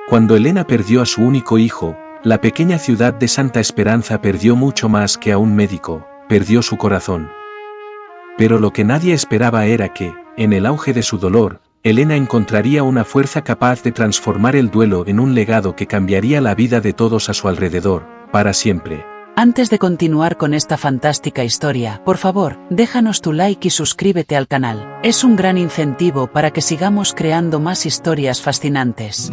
Cuando Elena perdió a su único hijo, la pequeña ciudad de Santa Esperanza perdió mucho más que a un médico, perdió su corazón. Pero lo que nadie esperaba era que, en el auge de su dolor, Elena encontraría una fuerza capaz de transformar el duelo en un legado que cambiaría la vida de todos a su alrededor, para siempre. Antes de continuar con esta fantástica historia, por favor, déjanos tu like y suscríbete al canal. Es un gran incentivo para que sigamos creando más historias fascinantes.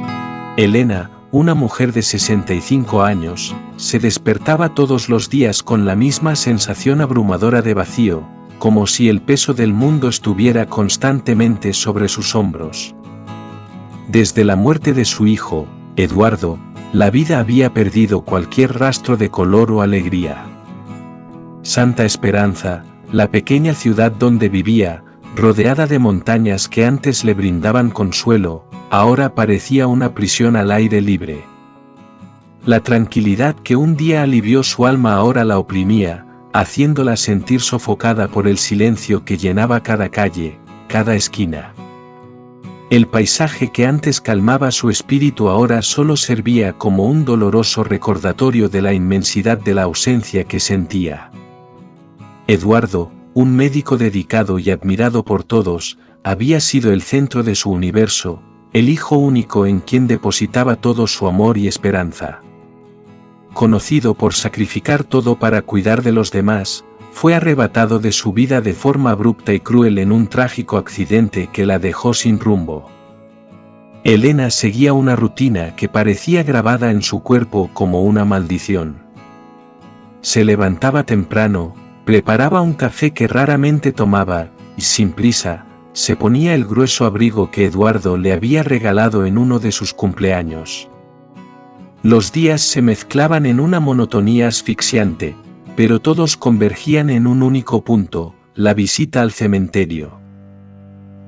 Elena, una mujer de 65 años, se despertaba todos los días con la misma sensación abrumadora de vacío, como si el peso del mundo estuviera constantemente sobre sus hombros. Desde la muerte de su hijo, Eduardo, la vida había perdido cualquier rastro de color o alegría. Santa Esperanza, la pequeña ciudad donde vivía, rodeada de montañas que antes le brindaban consuelo, ahora parecía una prisión al aire libre. La tranquilidad que un día alivió su alma ahora la oprimía, haciéndola sentir sofocada por el silencio que llenaba cada calle, cada esquina. El paisaje que antes calmaba su espíritu ahora solo servía como un doloroso recordatorio de la inmensidad de la ausencia que sentía. Eduardo, un médico dedicado y admirado por todos, había sido el centro de su universo, el hijo único en quien depositaba todo su amor y esperanza. Conocido por sacrificar todo para cuidar de los demás, fue arrebatado de su vida de forma abrupta y cruel en un trágico accidente que la dejó sin rumbo. Elena seguía una rutina que parecía grabada en su cuerpo como una maldición. Se levantaba temprano, preparaba un café que raramente tomaba, y sin prisa, se ponía el grueso abrigo que Eduardo le había regalado en uno de sus cumpleaños. Los días se mezclaban en una monotonía asfixiante, pero todos convergían en un único punto, la visita al cementerio.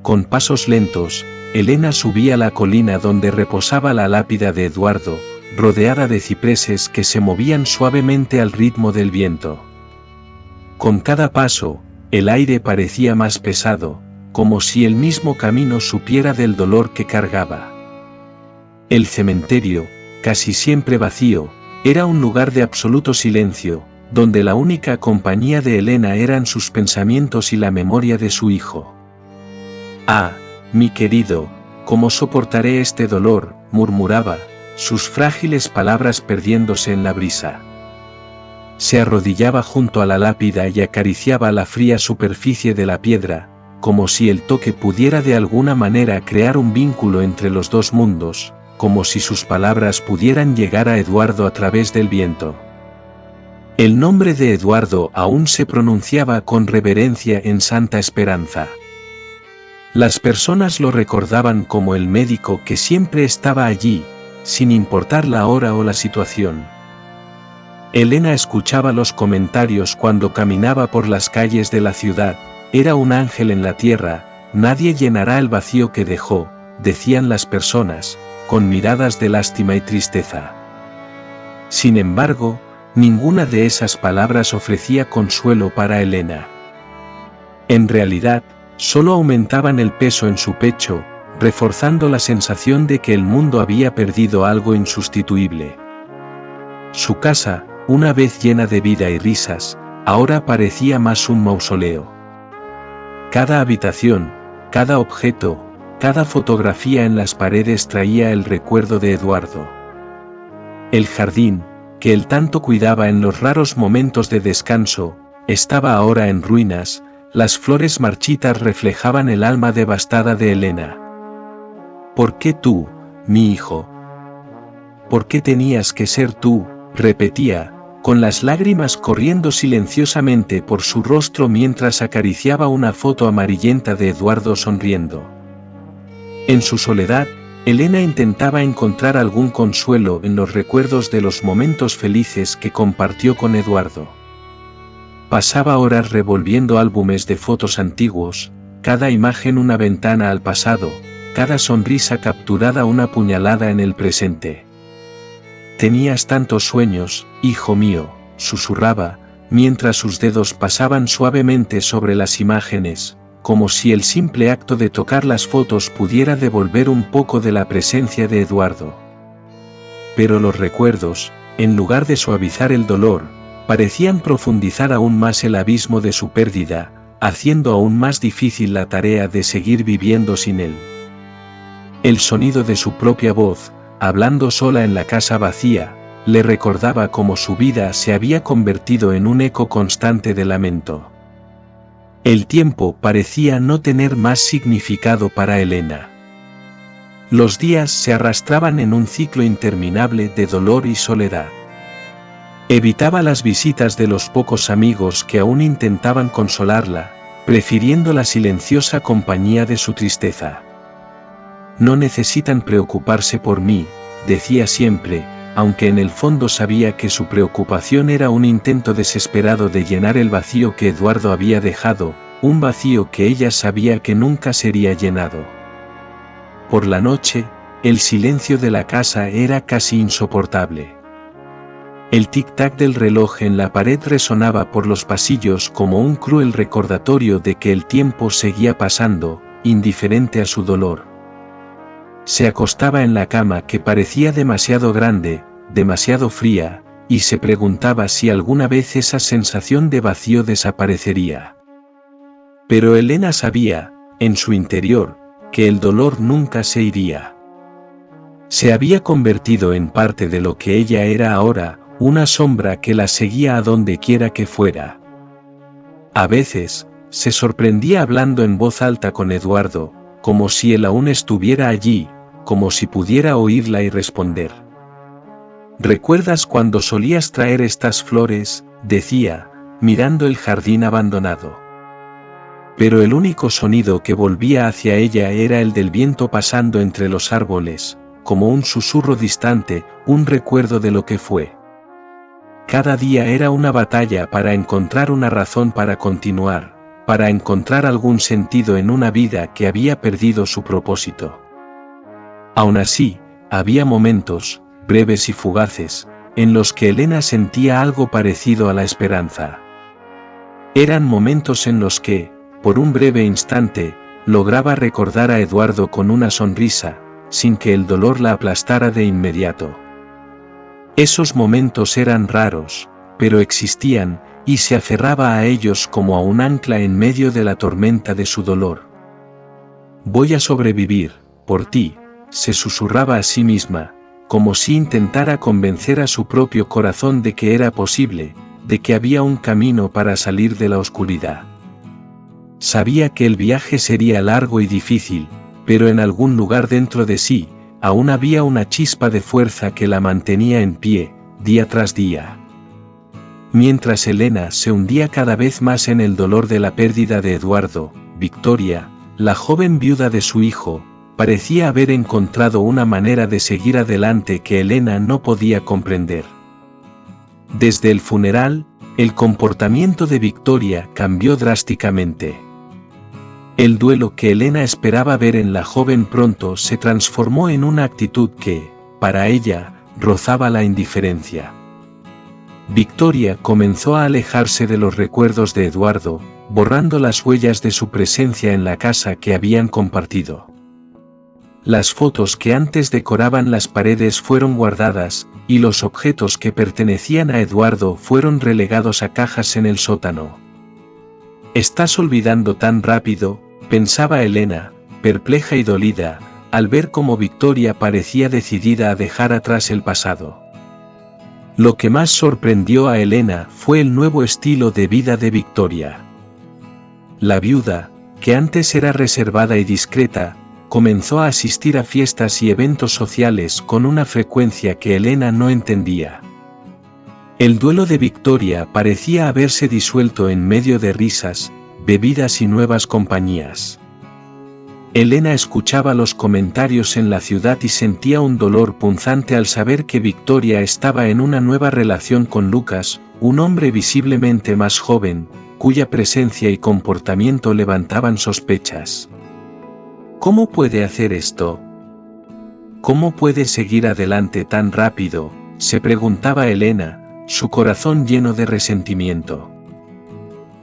Con pasos lentos, Elena subía la colina donde reposaba la lápida de Eduardo, rodeada de cipreses que se movían suavemente al ritmo del viento. Con cada paso, el aire parecía más pesado, como si el mismo camino supiera del dolor que cargaba. El cementerio, casi siempre vacío, era un lugar de absoluto silencio, donde la única compañía de Elena eran sus pensamientos y la memoria de su hijo. «Ah, mi querido, ¿cómo soportaré este dolor?», murmuraba, sus frágiles palabras perdiéndose en la brisa. Se arrodillaba junto a la lápida y acariciaba la fría superficie de la piedra, como si el toque pudiera de alguna manera crear un vínculo entre los dos mundos, como si sus palabras pudieran llegar a Eduardo a través del viento. El nombre de Eduardo aún se pronunciaba con reverencia en Santa Esperanza. Las personas lo recordaban como el médico que siempre estaba allí, sin importar la hora o la situación. Elena escuchaba los comentarios cuando caminaba por las calles de la ciudad. Era un ángel en la tierra, nadie llenará el vacío que dejó, decían las personas, con miradas de lástima y tristeza. Sin embargo, ninguna de esas palabras ofrecía consuelo para Elena. En realidad, solo aumentaban el peso en su pecho, reforzando la sensación de que el mundo había perdido algo insustituible. Su casa, una vez llena de vida y risas, ahora parecía más un mausoleo. Cada habitación, cada objeto, cada fotografía en las paredes traía el recuerdo de Eduardo. El jardín, que él tanto cuidaba en los raros momentos de descanso, estaba ahora en ruinas, las flores marchitas reflejaban el alma devastada de Elena. ¿Por qué tú, mi hijo? ¿Por qué tenías que ser tú?, repetía, con las lágrimas corriendo silenciosamente por su rostro mientras acariciaba una foto amarillenta de Eduardo sonriendo. En su soledad, Elena intentaba encontrar algún consuelo en los recuerdos de los momentos felices que compartió con Eduardo. Pasaba horas revolviendo álbumes de fotos antiguos, cada imagen una ventana al pasado, cada sonrisa capturada una puñalada en el presente. «Tenías tantos sueños, hijo mío», susurraba, mientras sus dedos pasaban suavemente sobre las imágenes, como si el simple acto de tocar las fotos pudiera devolver un poco de la presencia de Eduardo. pero los recuerdos, en lugar de suavizar el dolor, parecían profundizar aún más el abismo de su pérdida, haciendo aún más difícil la tarea de seguir viviendo sin él. El sonido de su propia voz, hablando sola en la casa vacía, le recordaba cómo su vida se había convertido en un eco constante de lamento. El tiempo parecía no tener más significado para Elena. Los días se arrastraban en un ciclo interminable de dolor y soledad. Evitaba las visitas de los pocos amigos que aún intentaban consolarla, prefiriendo la silenciosa compañía de su tristeza. No necesitan preocuparse por mí, decía siempre, aunque en el fondo sabía que su preocupación era un intento desesperado de llenar el vacío que Eduardo había dejado, un vacío que ella sabía que nunca sería llenado. Por la noche, el silencio de la casa era casi insoportable. El tic-tac del reloj en la pared resonaba por los pasillos como un cruel recordatorio de que el tiempo seguía pasando, indiferente a su dolor. Se acostaba en la cama que parecía demasiado grande, demasiado fría, y se preguntaba si alguna vez esa sensación de vacío desaparecería. Pero Elena sabía, en su interior, que el dolor nunca se iría. Se había convertido en parte de lo que ella era ahora, una sombra que la seguía a donde quiera que fuera. A veces, se sorprendía hablando en voz alta con Eduardo, como si él aún estuviera allí, como si pudiera oírla y responder. «¿Recuerdas cuando solías traer estas flores?», decía, mirando el jardín abandonado. Pero el único sonido que volvía hacia ella era el del viento pasando entre los árboles, como un susurro distante, un recuerdo de lo que fue. Cada día era una batalla para encontrar una razón para continuar, para encontrar algún sentido en una vida que había perdido su propósito. Aún así, había momentos, breves y fugaces, en los que Elena sentía algo parecido a la esperanza. Eran momentos en los que, por un breve instante, lograba recordar a Eduardo con una sonrisa, sin que el dolor la aplastara de inmediato. Esos momentos eran raros, pero existían, y se aferraba a ellos como a un ancla en medio de la tormenta de su dolor. «Voy a sobrevivir, por ti», se susurraba a sí misma, como si intentara convencer a su propio corazón de que era posible, de que había un camino para salir de la oscuridad. Sabía que el viaje sería largo y difícil, pero en algún lugar dentro de sí, aún había una chispa de fuerza que la mantenía en pie, día tras día. Mientras Elena se hundía cada vez más en el dolor de la pérdida de Eduardo, Victoria, la joven viuda de su hijo, parecía haber encontrado una manera de seguir adelante que Elena no podía comprender. Desde el funeral, el comportamiento de Victoria cambió drásticamente. El duelo que Elena esperaba ver en la joven pronto se transformó en una actitud que, para ella, rozaba la indiferencia. Victoria comenzó a alejarse de los recuerdos de Eduardo, borrando las huellas de su presencia en la casa que habían compartido. Las fotos que antes decoraban las paredes fueron guardadas, y los objetos que pertenecían a Eduardo fueron relegados a cajas en el sótano. «Estás olvidando tan rápido», pensaba Elena, perpleja y dolida, al ver cómo Victoria parecía decidida a dejar atrás el pasado. Lo que más sorprendió a Elena fue el nuevo estilo de vida de Victoria. La viuda, que antes era reservada y discreta, comenzó a asistir a fiestas y eventos sociales con una frecuencia que Elena no entendía. El duelo de Victoria parecía haberse disuelto en medio de risas, bebidas y nuevas compañías. Elena escuchaba los comentarios en la ciudad y sentía un dolor punzante al saber que Victoria estaba en una nueva relación con Lucas, un hombre visiblemente más joven, cuya presencia y comportamiento levantaban sospechas. ¿Cómo puede hacer esto? ¿Cómo puede seguir adelante tan rápido?, se preguntaba Elena, su corazón lleno de resentimiento.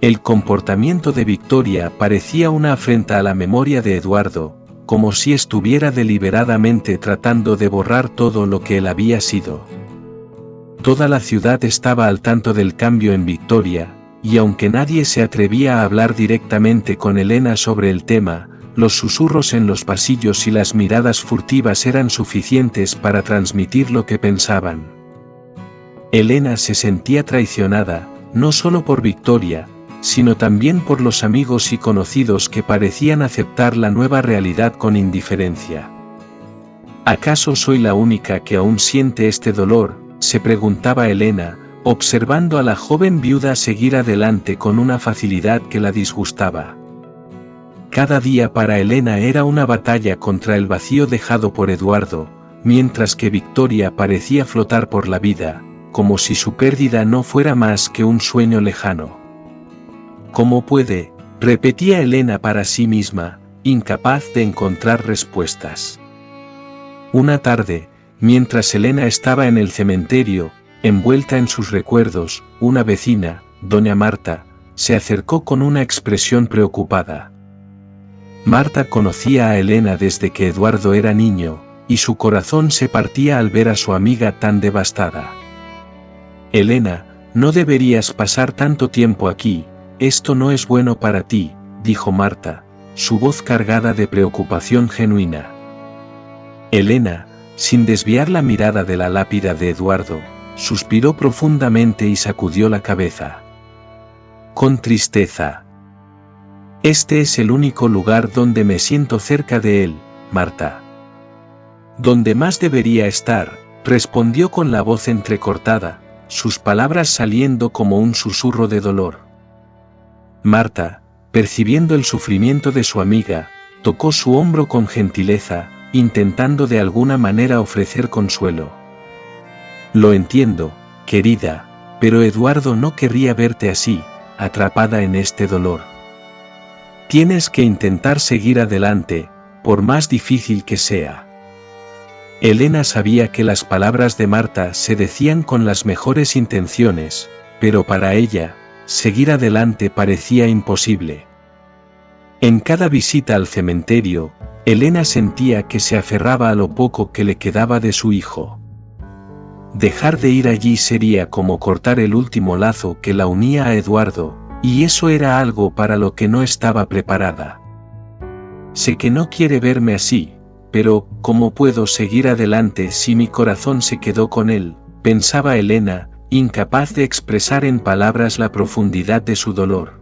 El comportamiento de Victoria parecía una afrenta a la memoria de Eduardo, como si estuviera deliberadamente tratando de borrar todo lo que él había sido. Toda la ciudad estaba al tanto del cambio en Victoria, y aunque nadie se atrevía a hablar directamente con Elena sobre el tema, los susurros en los pasillos y las miradas furtivas eran suficientes para transmitir lo que pensaban. Elena se sentía traicionada, no solo por Victoria, sino también por los amigos y conocidos que parecían aceptar la nueva realidad con indiferencia. ¿Acaso soy la única que aún siente este dolor?, se preguntaba Elena, observando a la joven viuda seguir adelante con una facilidad que la disgustaba. Cada día para Elena era una batalla contra el vacío dejado por Eduardo, mientras que Victoria parecía flotar por la vida, como si su pérdida no fuera más que un sueño lejano. ¿Cómo puede?, repetía Elena para sí misma, incapaz de encontrar respuestas. Una tarde, mientras Elena estaba en el cementerio, envuelta en sus recuerdos, una vecina, doña Marta, se acercó con una expresión preocupada. Marta conocía a Elena desde que Eduardo era niño, y su corazón se partía al ver a su amiga tan devastada. «Elena, no deberías pasar tanto tiempo aquí, esto no es bueno para ti», dijo Marta, su voz cargada de preocupación genuina. Elena, sin desviar la mirada de la lápida de Eduardo, suspiró profundamente y sacudió la cabeza. Con tristeza. «Este es el único lugar donde me siento cerca de él, Marta». «Donde más debería estar», respondió con la voz entrecortada, sus palabras saliendo como un susurro de dolor. Marta, percibiendo el sufrimiento de su amiga, tocó su hombro con gentileza, intentando de alguna manera ofrecer consuelo. «Lo entiendo, querida, pero Eduardo no querría verte así, atrapada en este dolor. Tienes que intentar seguir adelante, por más difícil que sea». Elena sabía que las palabras de Marta se decían con las mejores intenciones, pero para ella, seguir adelante parecía imposible. En cada visita al cementerio, Elena sentía que se aferraba a lo poco que le quedaba de su hijo. Dejar de ir allí sería como cortar el último lazo que la unía a Eduardo, y eso era algo para lo que no estaba preparada. «Sé que no quiere verme así, pero ¿cómo puedo seguir adelante si mi corazón se quedó con él?», pensaba Elena, incapaz de expresar en palabras la profundidad de su dolor.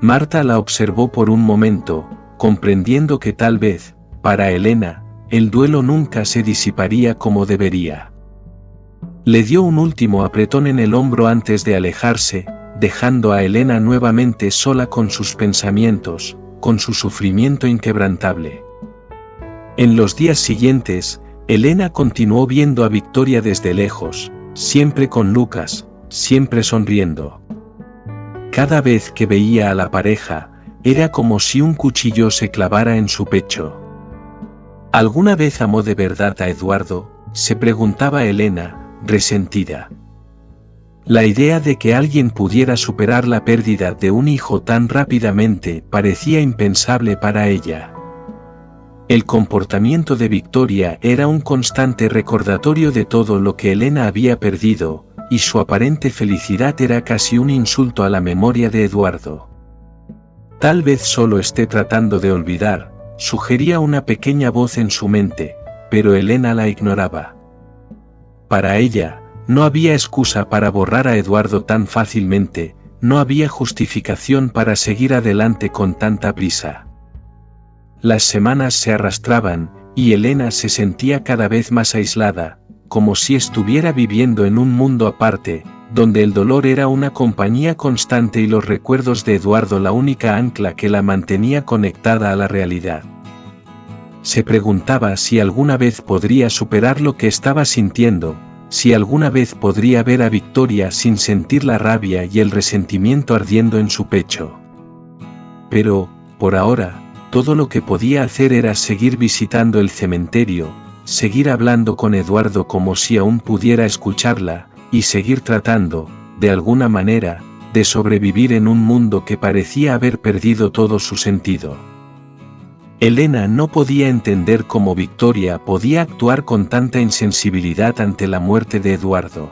Marta la observó por un momento, comprendiendo que tal vez, para Elena, el duelo nunca se disiparía como debería. Le dio un último apretón en el hombro antes de alejarse, dejando a Elena nuevamente sola con sus pensamientos, con su sufrimiento inquebrantable. En los días siguientes, Elena continuó viendo a Victoria desde lejos, siempre con Lucas, siempre sonriendo. Cada vez que veía a la pareja, era como si un cuchillo se clavara en su pecho. ¿Alguna vez amó de verdad a Eduardo?, se preguntaba Elena, resentida. La idea de que alguien pudiera superar la pérdida de un hijo tan rápidamente parecía impensable para ella. El comportamiento de Victoria era un constante recordatorio de todo lo que Elena había perdido, y su aparente felicidad era casi un insulto a la memoria de Eduardo. «Tal vez solo esté tratando de olvidar», sugería una pequeña voz en su mente, pero Elena la ignoraba. Para ella, no había excusa para borrar a Eduardo tan fácilmente, no había justificación para seguir adelante con tanta prisa. Las semanas se arrastraban, y Elena se sentía cada vez más aislada, como si estuviera viviendo en un mundo aparte, donde el dolor era una compañía constante y los recuerdos de Eduardo la única ancla que la mantenía conectada a la realidad. Se preguntaba si alguna vez podría superar lo que estaba sintiendo, si alguna vez podría ver a Victoria sin sentir la rabia y el resentimiento ardiendo en su pecho. Pero, por ahora, todo lo que podía hacer era seguir visitando el cementerio, seguir hablando con Eduardo como si aún pudiera escucharla, y seguir tratando, de alguna manera, de sobrevivir en un mundo que parecía haber perdido todo su sentido. Elena no podía entender cómo Victoria podía actuar con tanta insensibilidad ante la muerte de Eduardo.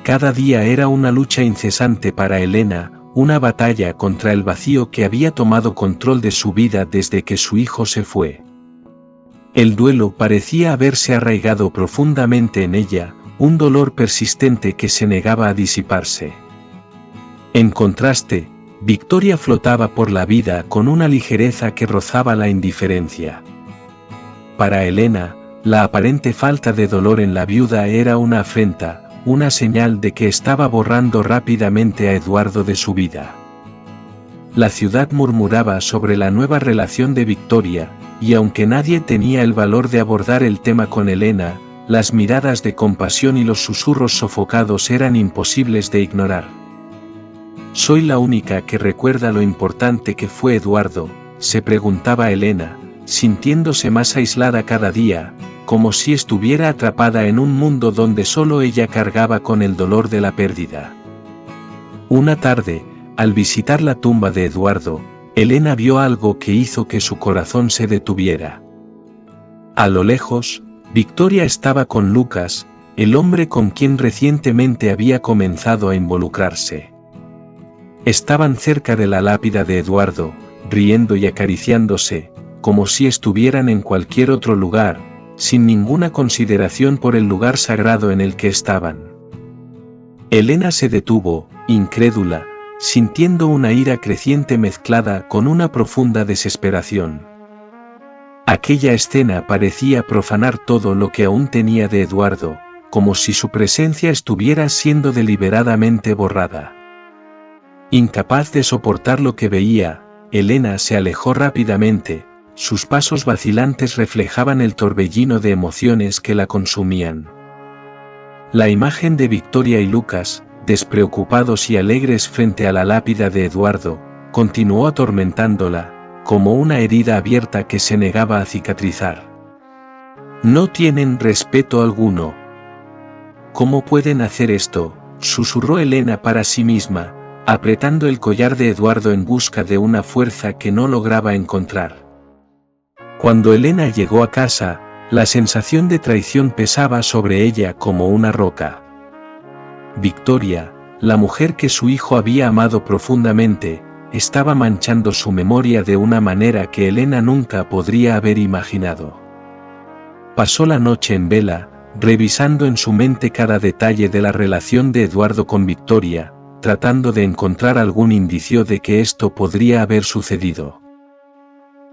Cada día era una lucha incesante para Elena, una batalla contra el vacío que había tomado control de su vida desde que su hijo se fue. El duelo parecía haberse arraigado profundamente en ella, un dolor persistente que se negaba a disiparse. En contraste, Victoria flotaba por la vida con una ligereza que rozaba la indiferencia. Para Elena, la aparente falta de dolor en la viuda era una afrenta, una señal de que estaba borrando rápidamente a Eduardo de su vida. La ciudad murmuraba sobre la nueva relación de Victoria, y aunque nadie tenía el valor de abordar el tema con Elena, las miradas de compasión y los susurros sofocados eran imposibles de ignorar. «¿Soy la única que recuerda lo importante que fue Eduardo?», se preguntaba Elena, sintiéndose más aislada cada día, como si estuviera atrapada en un mundo donde solo ella cargaba con el dolor de la pérdida. Una tarde, al visitar la tumba de Eduardo, Elena vio algo que hizo que su corazón se detuviera. A lo lejos, Victoria estaba con Lucas, el hombre con quien recientemente había comenzado a involucrarse. Estaban cerca de la lápida de Eduardo, riendo y acariciándose, como si estuvieran en cualquier otro lugar, sin ninguna consideración por el lugar sagrado en el que estaban. Elena se detuvo, incrédula, sintiendo una ira creciente mezclada con una profunda desesperación. Aquella escena parecía profanar todo lo que aún tenía de Eduardo, como si su presencia estuviera siendo deliberadamente borrada. Incapaz de soportar lo que veía, Elena se alejó rápidamente, sus pasos vacilantes reflejaban el torbellino de emociones que la consumían. La imagen de Victoria y Lucas, despreocupados y alegres frente a la lápida de Eduardo, continuó atormentándola, como una herida abierta que se negaba a cicatrizar. «No tienen respeto alguno. ¿Cómo pueden hacer esto?», susurró Elena para sí misma, apretando el collar de Eduardo en busca de una fuerza que no lograba encontrar. Cuando Elena llegó a casa, la sensación de traición pesaba sobre ella como una roca. Victoria, la mujer que su hijo había amado profundamente, estaba manchando su memoria de una manera que Elena nunca podría haber imaginado. Pasó la noche en vela, revisando en su mente cada detalle de la relación de Eduardo con Victoria, tratando de encontrar algún indicio de que esto podría haber sucedido.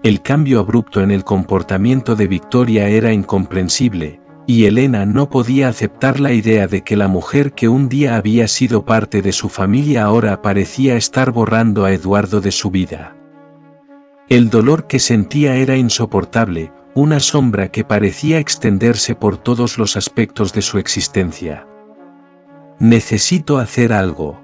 El cambio abrupto en el comportamiento de Victoria era incomprensible, y Elena no podía aceptar la idea de que la mujer que un día había sido parte de su familia ahora parecía estar borrando a Eduardo de su vida. El dolor que sentía era insoportable, una sombra que parecía extenderse por todos los aspectos de su existencia. «Necesito hacer algo.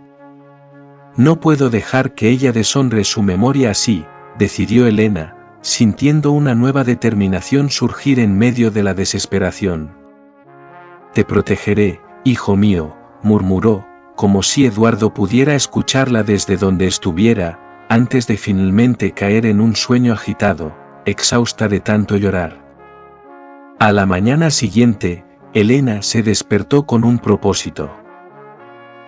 No puedo dejar que ella deshonre su memoria así», decidió Elena, sintiendo una nueva determinación surgir en medio de la desesperación. «Te protegeré, hijo mío», murmuró, como si Eduardo pudiera escucharla desde donde estuviera, antes de finalmente caer en un sueño agitado, exhausta de tanto llorar. A la mañana siguiente, Elena se despertó con un propósito.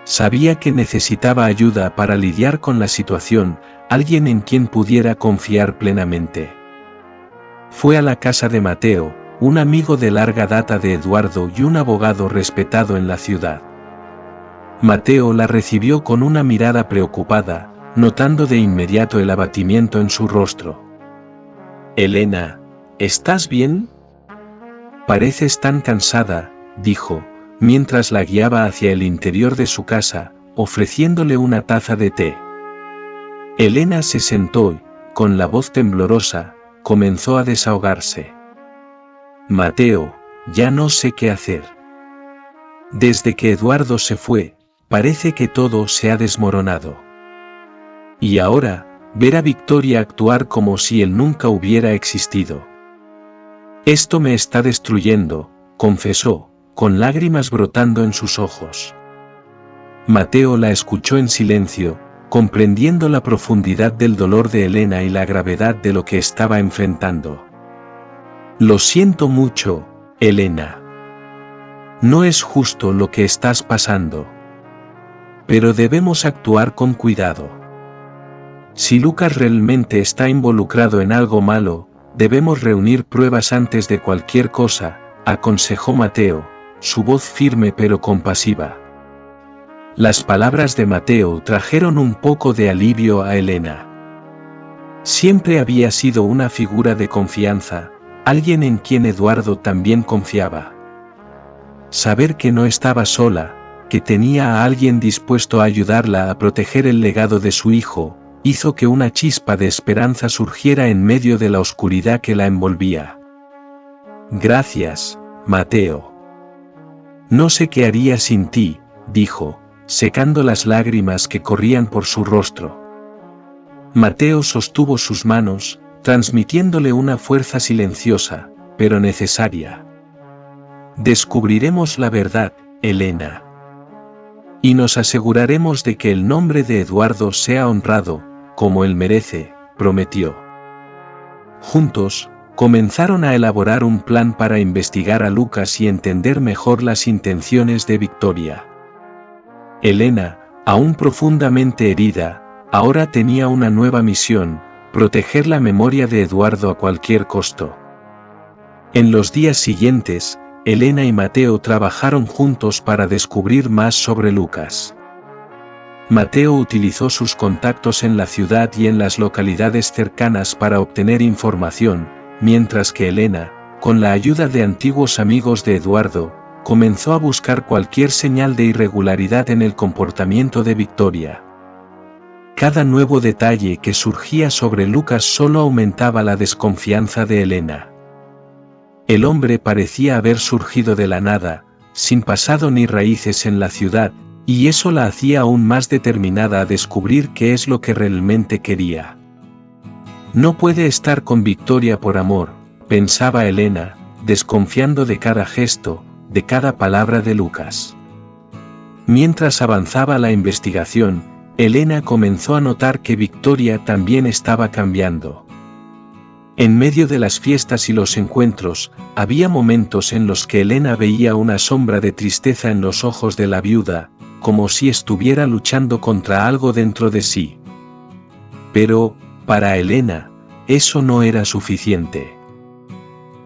Sabía que necesitaba ayuda para lidiar con la situación, alguien en quien pudiera confiar plenamente. Fue a la casa de Mateo, un amigo de larga data de Eduardo y un abogado respetado en la ciudad. Mateo la recibió con una mirada preocupada, notando de inmediato el abatimiento en su rostro. «Elena, ¿estás bien? Pareces tan cansada», dijo, mientras la guiaba hacia el interior de su casa, ofreciéndole una taza de té. Elena se sentó y, con la voz temblorosa, comenzó a desahogarse. «Mateo, ya no sé qué hacer. Desde que Eduardo se fue, parece que todo se ha desmoronado. Y ahora, ver a Victoria actuar como si él nunca hubiera existido. Esto me está destruyendo», confesó, con lágrimas brotando en sus ojos. Mateo la escuchó en silencio, comprendiendo la profundidad del dolor de Elena y la gravedad de lo que estaba enfrentando. Lo siento mucho, Elena. No es justo lo que estás pasando. Pero debemos actuar con cuidado. Si Lucas realmente está involucrado en algo malo, debemos reunir pruebas antes de cualquier cosa, aconsejó Mateo, su voz firme pero compasiva. Las palabras de Mateo trajeron un poco de alivio a Elena. Siempre había sido una figura de confianza, alguien en quien Eduardo también confiaba. Saber que no estaba sola, que tenía a alguien dispuesto a ayudarla a proteger el legado de su hijo, hizo que una chispa de esperanza surgiera en medio de la oscuridad que la envolvía. Gracias, Mateo. No sé qué haría sin ti, dijo, secando las lágrimas que corrían por su rostro. Mateo sostuvo sus manos, transmitiéndole una fuerza silenciosa, pero necesaria. Descubriremos la verdad, Elena. Y nos aseguraremos de que el nombre de Eduardo sea honrado, como él merece, prometió. Juntos, comenzaron a elaborar un plan para investigar a Lucas y entender mejor las intenciones de Victoria. Elena, aún profundamente herida, ahora tenía una nueva misión: proteger la memoria de Eduardo a cualquier costo. En los días siguientes, Elena y Mateo trabajaron juntos para descubrir más sobre Lucas. Mateo utilizó sus contactos en la ciudad y en las localidades cercanas para obtener información, mientras que Elena, con la ayuda de antiguos amigos de Eduardo, comenzó a buscar cualquier señal de irregularidad en el comportamiento de Victoria. Cada nuevo detalle que surgía sobre Lucas solo aumentaba la desconfianza de Elena. El hombre parecía haber surgido de la nada, sin pasado ni raíces en la ciudad, y eso la hacía aún más determinada a descubrir qué es lo que realmente quería. No puede estar con Victoria por amor, pensaba Elena, desconfiando de cada gesto, de cada palabra de Lucas. Mientras avanzaba la investigación, Elena comenzó a notar que Victoria también estaba cambiando. En medio de las fiestas y los encuentros, había momentos en los que Elena veía una sombra de tristeza en los ojos de la viuda, como si estuviera luchando contra algo dentro de sí. Pero, para Elena, eso no era suficiente.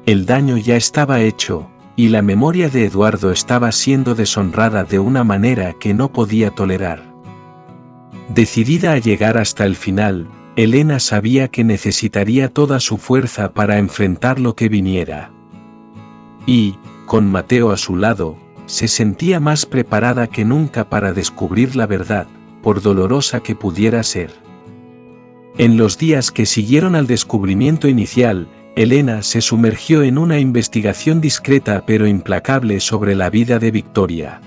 El daño ya estaba hecho, y la memoria de Eduardo estaba siendo deshonrada de una manera que no podía tolerar. Decidida a llegar hasta el final, Elena sabía que necesitaría toda su fuerza para enfrentar lo que viniera. Y, con Mateo a su lado, se sentía más preparada que nunca para descubrir la verdad, por dolorosa que pudiera ser. En los días que siguieron al descubrimiento inicial, Elena se sumergió en una investigación discreta pero implacable sobre la vida de Victoria.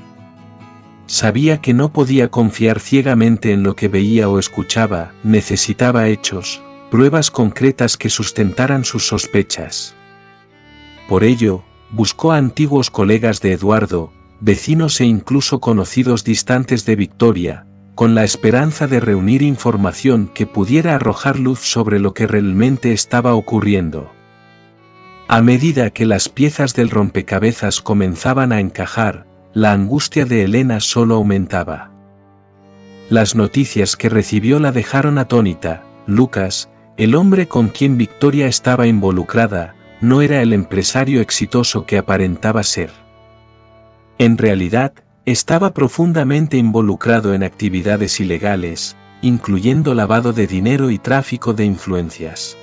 Sabía que no podía confiar ciegamente en lo que veía o escuchaba, necesitaba hechos, pruebas concretas que sustentaran sus sospechas. Por ello, buscó a antiguos colegas de Eduardo, vecinos e incluso conocidos distantes de Victoria, con la esperanza de reunir información que pudiera arrojar luz sobre lo que realmente estaba ocurriendo. A medida que las piezas del rompecabezas comenzaban a encajar, la angustia de Elena solo aumentaba. Las noticias que recibió la dejaron atónita. Lucas, el hombre con quien Victoria estaba involucrada, no era el empresario exitoso que aparentaba ser. En realidad, estaba profundamente involucrado en actividades ilegales, incluyendo lavado de dinero y tráfico de influencias.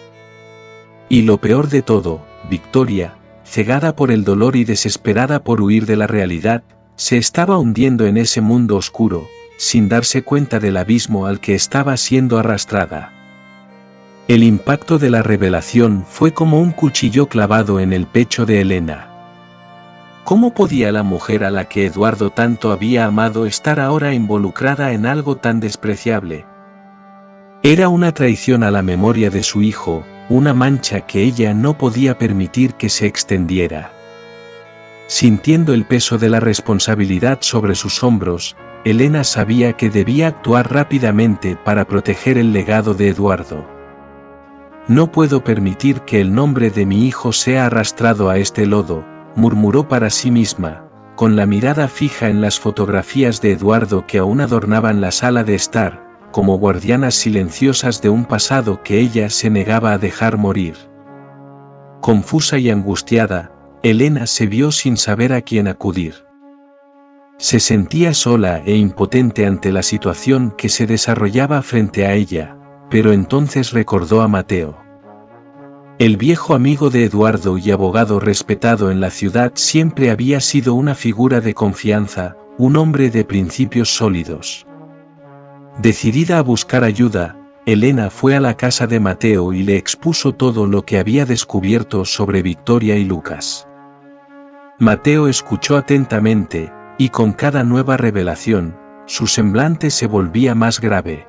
Y lo peor de todo, Victoria, cegada por el dolor y desesperada por huir de la realidad, se estaba hundiendo en ese mundo oscuro, sin darse cuenta del abismo al que estaba siendo arrastrada. El impacto de la revelación fue como un cuchillo clavado en el pecho de Elena. ¿Cómo podía la mujer a la que Eduardo tanto había amado estar ahora involucrada en algo tan despreciable? Era una traición a la memoria de su hijo, una mancha que ella no podía permitir que se extendiera. Sintiendo el peso de la responsabilidad sobre sus hombros, Elena sabía que debía actuar rápidamente para proteger el legado de Eduardo. «No puedo permitir que el nombre de mi hijo sea arrastrado a este lodo», murmuró para sí misma, con la mirada fija en las fotografías de Eduardo que aún adornaban la sala de estar, como guardianas silenciosas de un pasado que ella se negaba a dejar morir. Confusa y angustiada, Elena se vio sin saber a quién acudir. Se sentía sola e impotente ante la situación que se desarrollaba frente a ella, pero entonces recordó a Mateo. El viejo amigo de Eduardo y abogado respetado en la ciudad siempre había sido una figura de confianza, un hombre de principios sólidos. Decidida a buscar ayuda, Elena fue a la casa de Mateo y le expuso todo lo que había descubierto sobre Victoria y Lucas. Mateo escuchó atentamente, y con cada nueva revelación, su semblante se volvía más grave.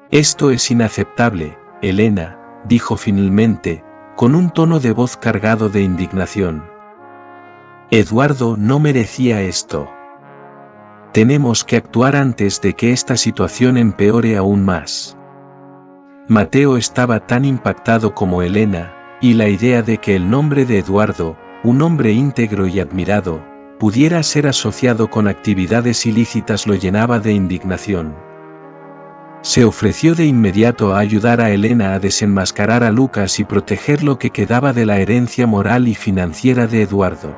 «Esto es inaceptable, Elena», dijo finalmente, con un tono de voz cargado de indignación. «Eduardo no merecía esto. Tenemos que actuar antes de que esta situación empeore aún más». Mateo estaba tan impactado como Elena, y la idea de que el nombre de Eduardo, un hombre íntegro y admirado, pudiera ser asociado con actividades ilícitas lo llenaba de indignación. Se ofreció de inmediato a ayudar a Elena a desenmascarar a Lucas y proteger lo que quedaba de la herencia moral y financiera de Eduardo.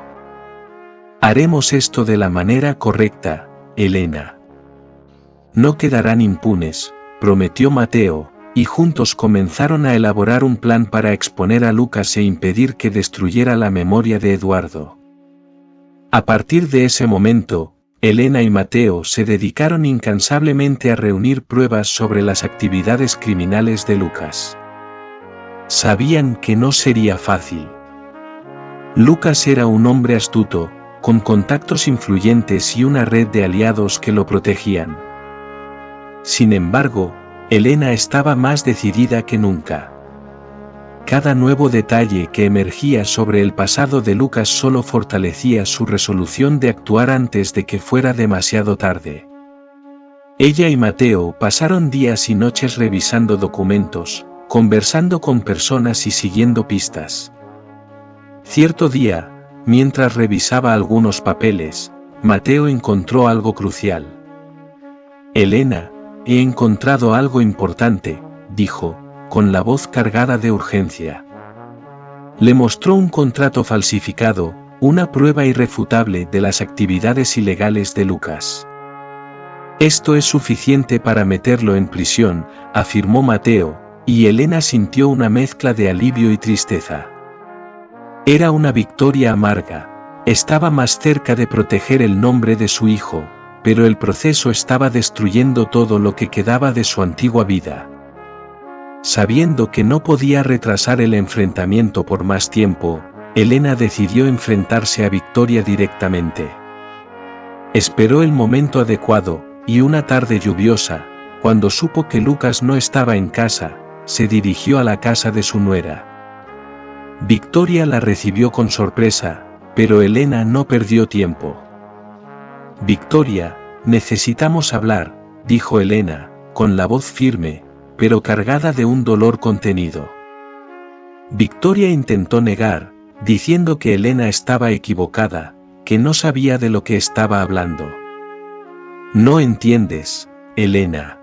«Haremos esto de la manera correcta, Elena. No quedarán impunes», prometió Mateo, y juntos comenzaron a elaborar un plan para exponer a Lucas e impedir que destruyera la memoria de Eduardo. A partir de ese momento, Elena y Mateo se dedicaron incansablemente a reunir pruebas sobre las actividades criminales de Lucas. Sabían que no sería fácil. Lucas era un hombre astuto, con contactos influyentes y una red de aliados que lo protegían. Sin embargo, Elena estaba más decidida que nunca. Cada nuevo detalle que emergía sobre el pasado de Lucas solo fortalecía su resolución de actuar antes de que fuera demasiado tarde. Ella y Mateo pasaron días y noches revisando documentos, conversando con personas y siguiendo pistas. Cierto día, mientras revisaba algunos papeles, Mateo encontró algo crucial. «Elena, he encontrado algo importante», dijo, con la voz cargada de urgencia. Le mostró un contrato falsificado, una prueba irrefutable de las actividades ilegales de Lucas. «Esto es suficiente para meterlo en prisión», afirmó Mateo, y Elena sintió una mezcla de alivio y tristeza. Era una victoria amarga, estaba más cerca de proteger el nombre de su hijo, pero el proceso estaba destruyendo todo lo que quedaba de su antigua vida. Sabiendo que no podía retrasar el enfrentamiento por más tiempo, Elena decidió enfrentarse a Victoria directamente. Esperó el momento adecuado, y una tarde lluviosa, cuando supo que Lucas no estaba en casa, se dirigió a la casa de su nuera. Victoria la recibió con sorpresa, pero Elena no perdió tiempo. «Victoria, necesitamos hablar», dijo Elena, con la voz firme, pero cargada de un dolor contenido. Victoria intentó negar, diciendo que Elena estaba equivocada, que no sabía de lo que estaba hablando. «No entiendes, Elena.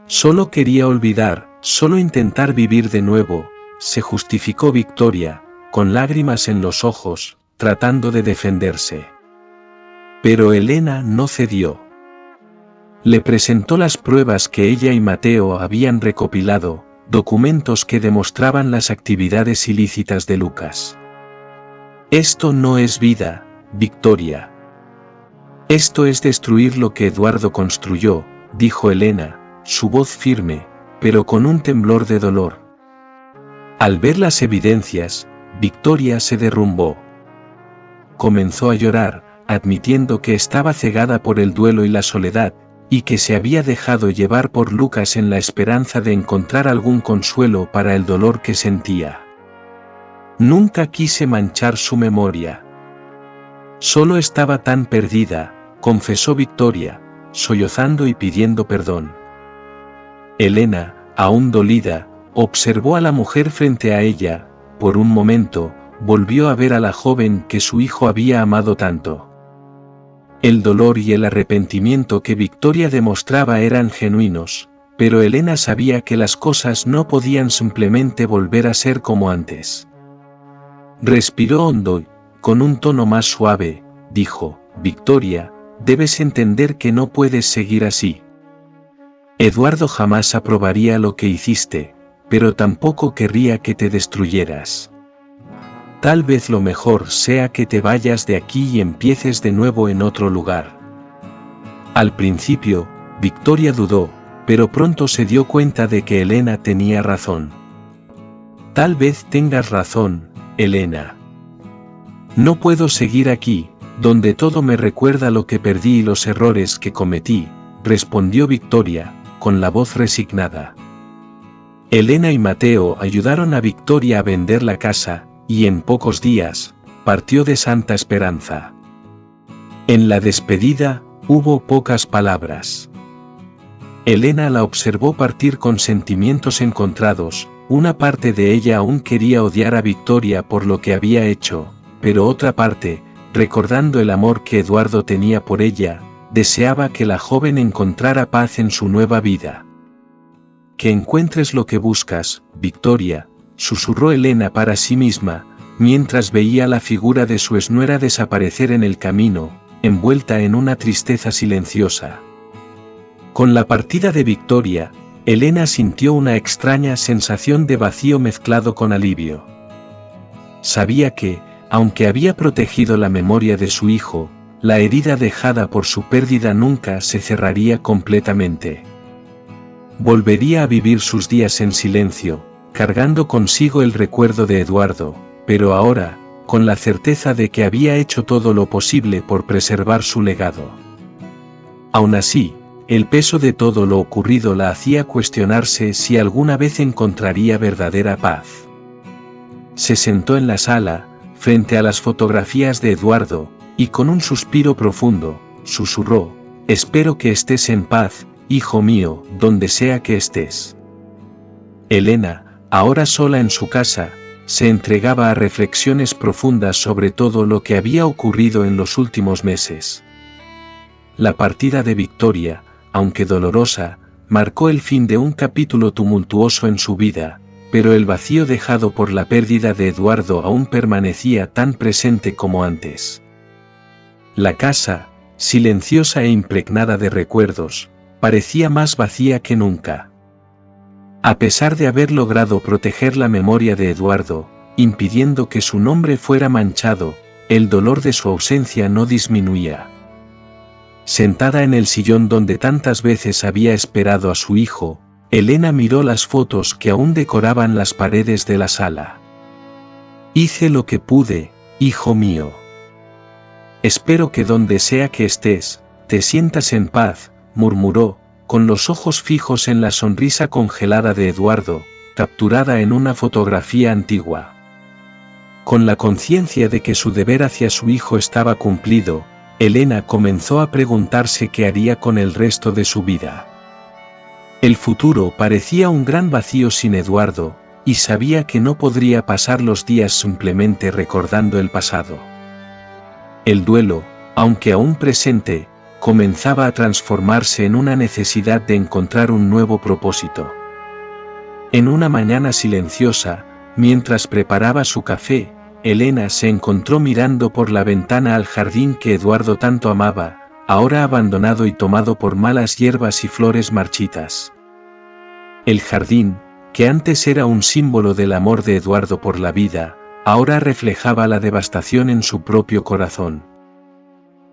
Solo quería olvidar, solo intentar vivir de nuevo», se justificó Victoria, con lágrimas en los ojos, tratando de defenderse. Pero Elena no cedió. Le presentó las pruebas que ella y Mateo habían recopilado, documentos que demostraban las actividades ilícitas de Lucas. «Esto no es vida, Victoria. Esto es destruir lo que Eduardo construyó», dijo Elena, su voz firme, pero con un temblor de dolor. Al ver las evidencias, Victoria se derrumbó. Comenzó a llorar, admitiendo que estaba cegada por el duelo y la soledad, y que se había dejado llevar por Lucas en la esperanza de encontrar algún consuelo para el dolor que sentía. «Nunca quise manchar su memoria. Solo estaba tan perdida, confesó Victoria, sollozando y pidiendo perdón. Elena, aún dolida, observó a la mujer frente a ella. Por un momento, volvió a ver a la joven que su hijo había amado tanto. El dolor y el arrepentimiento que Victoria demostraba eran genuinos, pero Elena sabía que las cosas no podían simplemente volver a ser como antes. Respiró hondo y, con un tono más suave, dijo: Victoria, debes entender que no puedes seguir así. Eduardo jamás aprobaría lo que hiciste, pero tampoco querría que te destruyeras. Tal vez lo mejor sea que te vayas de aquí y empieces de nuevo en otro lugar. Al principio, Victoria dudó, pero pronto se dio cuenta de que Elena tenía razón. Tal vez tengas razón, Elena. No puedo seguir aquí, donde todo me recuerda lo que perdí y los errores que cometí, respondió Victoria, con la voz resignada. Elena y Mateo ayudaron a Victoria a vender la casa, y en pocos días, partió de Santa Esperanza. En la despedida, hubo pocas palabras. Elena la observó partir con sentimientos encontrados. Una parte de ella aún quería odiar a Victoria por lo que había hecho, pero otra parte, recordando el amor que Eduardo tenía por ella, deseaba que la joven encontrara paz en su nueva vida. Que encuentres lo que buscas, Victoria, susurró Elena para sí misma, mientras veía la figura de su exnuera desaparecer en el camino, envuelta en una tristeza silenciosa. Con la partida de Victoria, Elena sintió una extraña sensación de vacío mezclado con alivio. Sabía que, aunque había protegido la memoria de su hijo, la herida dejada por su pérdida nunca se cerraría completamente. Volvería a vivir sus días en silencio, cargando consigo el recuerdo de Eduardo, pero ahora, con la certeza de que había hecho todo lo posible por preservar su legado. Aún así, el peso de todo lo ocurrido la hacía cuestionarse si alguna vez encontraría verdadera paz. Se sentó en la sala, frente a las fotografías de Eduardo, y con un suspiro profundo, susurró: «Espero que estés en paz, hijo mío, donde sea que estés». Elena, ahora sola en su casa, se entregaba a reflexiones profundas sobre todo lo que había ocurrido en los últimos meses. La partida de Victoria, aunque dolorosa, marcó el fin de un capítulo tumultuoso en su vida, pero el vacío dejado por la pérdida de Eduardo aún permanecía tan presente como antes. La casa, silenciosa e impregnada de recuerdos, parecía más vacía que nunca. A pesar de haber logrado proteger la memoria de Eduardo, impidiendo que su nombre fuera manchado, el dolor de su ausencia no disminuía. Sentada en el sillón donde tantas veces había esperado a su hijo, Elena miró las fotos que aún decoraban las paredes de la sala. «Hice lo que pude, hijo mío. Espero que donde sea que estés, te sientas en paz», murmuró, con los ojos fijos en la sonrisa congelada de Eduardo, capturada en una fotografía antigua. Con la conciencia de que su deber hacia su hijo estaba cumplido, Elena comenzó a preguntarse qué haría con el resto de su vida. El futuro parecía un gran vacío sin Eduardo, y sabía que no podría pasar los días simplemente recordando el pasado. El duelo, aunque aún presente, comenzaba a transformarse en una necesidad de encontrar un nuevo propósito. En una mañana silenciosa, mientras preparaba su café, Elena se encontró mirando por la ventana al jardín que Eduardo tanto amaba, ahora abandonado y tomado por malas hierbas y flores marchitas. El jardín, que antes era un símbolo del amor de Eduardo por la vida, ahora reflejaba la devastación en su propio corazón.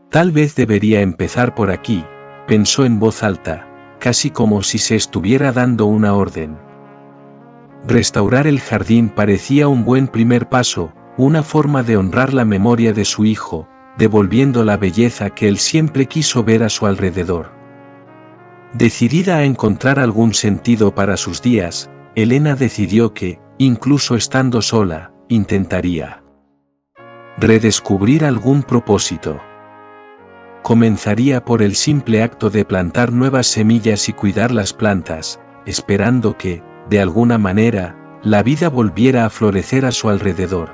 Tal vez debería empezar por aquí, pensó en voz alta, casi como si se estuviera dando una orden. Restaurar el jardín parecía un buen primer paso, una forma de honrar la memoria de su hijo, devolviendo la belleza que él siempre quiso ver a su alrededor. Decidida a encontrar algún sentido para sus días, Elena decidió que, incluso estando sola, intentaría redescubrir algún propósito. Comenzaría por el simple acto de plantar nuevas semillas y cuidar las plantas, esperando que, de alguna manera, la vida volviera a florecer a su alrededor.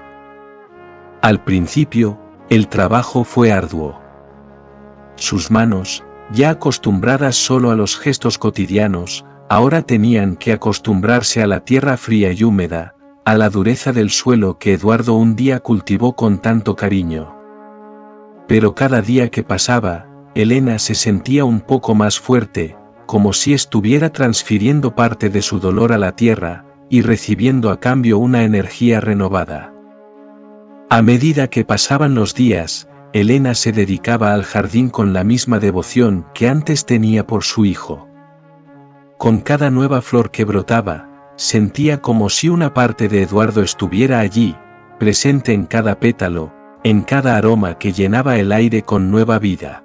Al principio, el trabajo fue arduo. Sus manos, ya acostumbradas solo a los gestos cotidianos, ahora tenían que acostumbrarse a la tierra fría y húmeda, a la dureza del suelo que Eduardo un día cultivó con tanto cariño. Pero cada día que pasaba, Elena se sentía un poco más fuerte, como si estuviera transfiriendo parte de su dolor a la tierra, y recibiendo a cambio una energía renovada. A medida que pasaban los días, Elena se dedicaba al jardín con la misma devoción que antes tenía por su hijo. Con cada nueva flor que brotaba, sentía como si una parte de Eduardo estuviera allí, presente en cada pétalo, en cada aroma que llenaba el aire con nueva vida.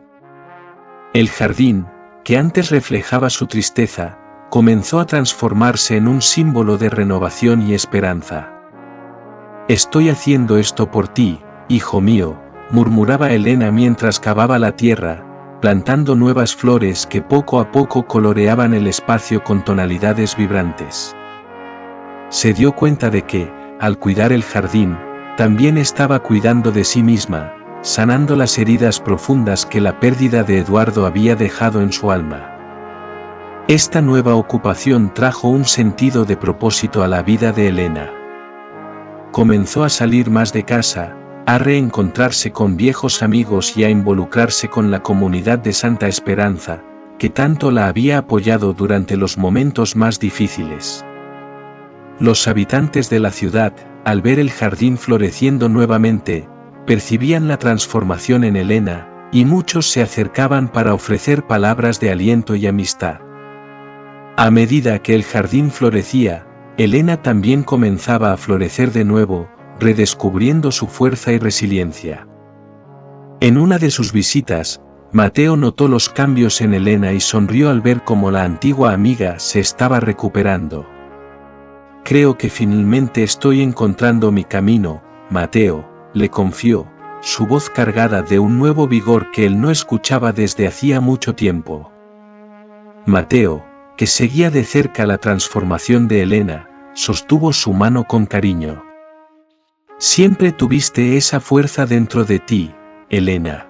El jardín, que antes reflejaba su tristeza, comenzó a transformarse en un símbolo de renovación y esperanza. «Estoy haciendo esto por ti, hijo mío», murmuraba Elena mientras cavaba la tierra, plantando nuevas flores que poco a poco coloreaban el espacio con tonalidades vibrantes. Se dio cuenta de que, al cuidar el jardín, también estaba cuidando de sí misma, sanando las heridas profundas que la pérdida de Eduardo había dejado en su alma. Esta nueva ocupación trajo un sentido de propósito a la vida de Elena. Comenzó a salir más de casa, a reencontrarse con viejos amigos y a involucrarse con la comunidad de Santa Esperanza, que tanto la había apoyado durante los momentos más difíciles. Los habitantes de la ciudad, al ver el jardín floreciendo nuevamente, percibían la transformación en Elena, y muchos se acercaban para ofrecer palabras de aliento y amistad. A medida que el jardín florecía, Elena también comenzaba a florecer de nuevo, redescubriendo su fuerza y resiliencia. En una de sus visitas, Mateo notó los cambios en Elena y sonrió al ver cómo la antigua amiga se estaba recuperando. «Creo que finalmente estoy encontrando mi camino, Mateo», le confió, su voz cargada de un nuevo vigor que él no escuchaba desde hacía mucho tiempo. Mateo, que seguía de cerca la transformación de Elena, sostuvo su mano con cariño. «Siempre tuviste esa fuerza dentro de ti, Elena.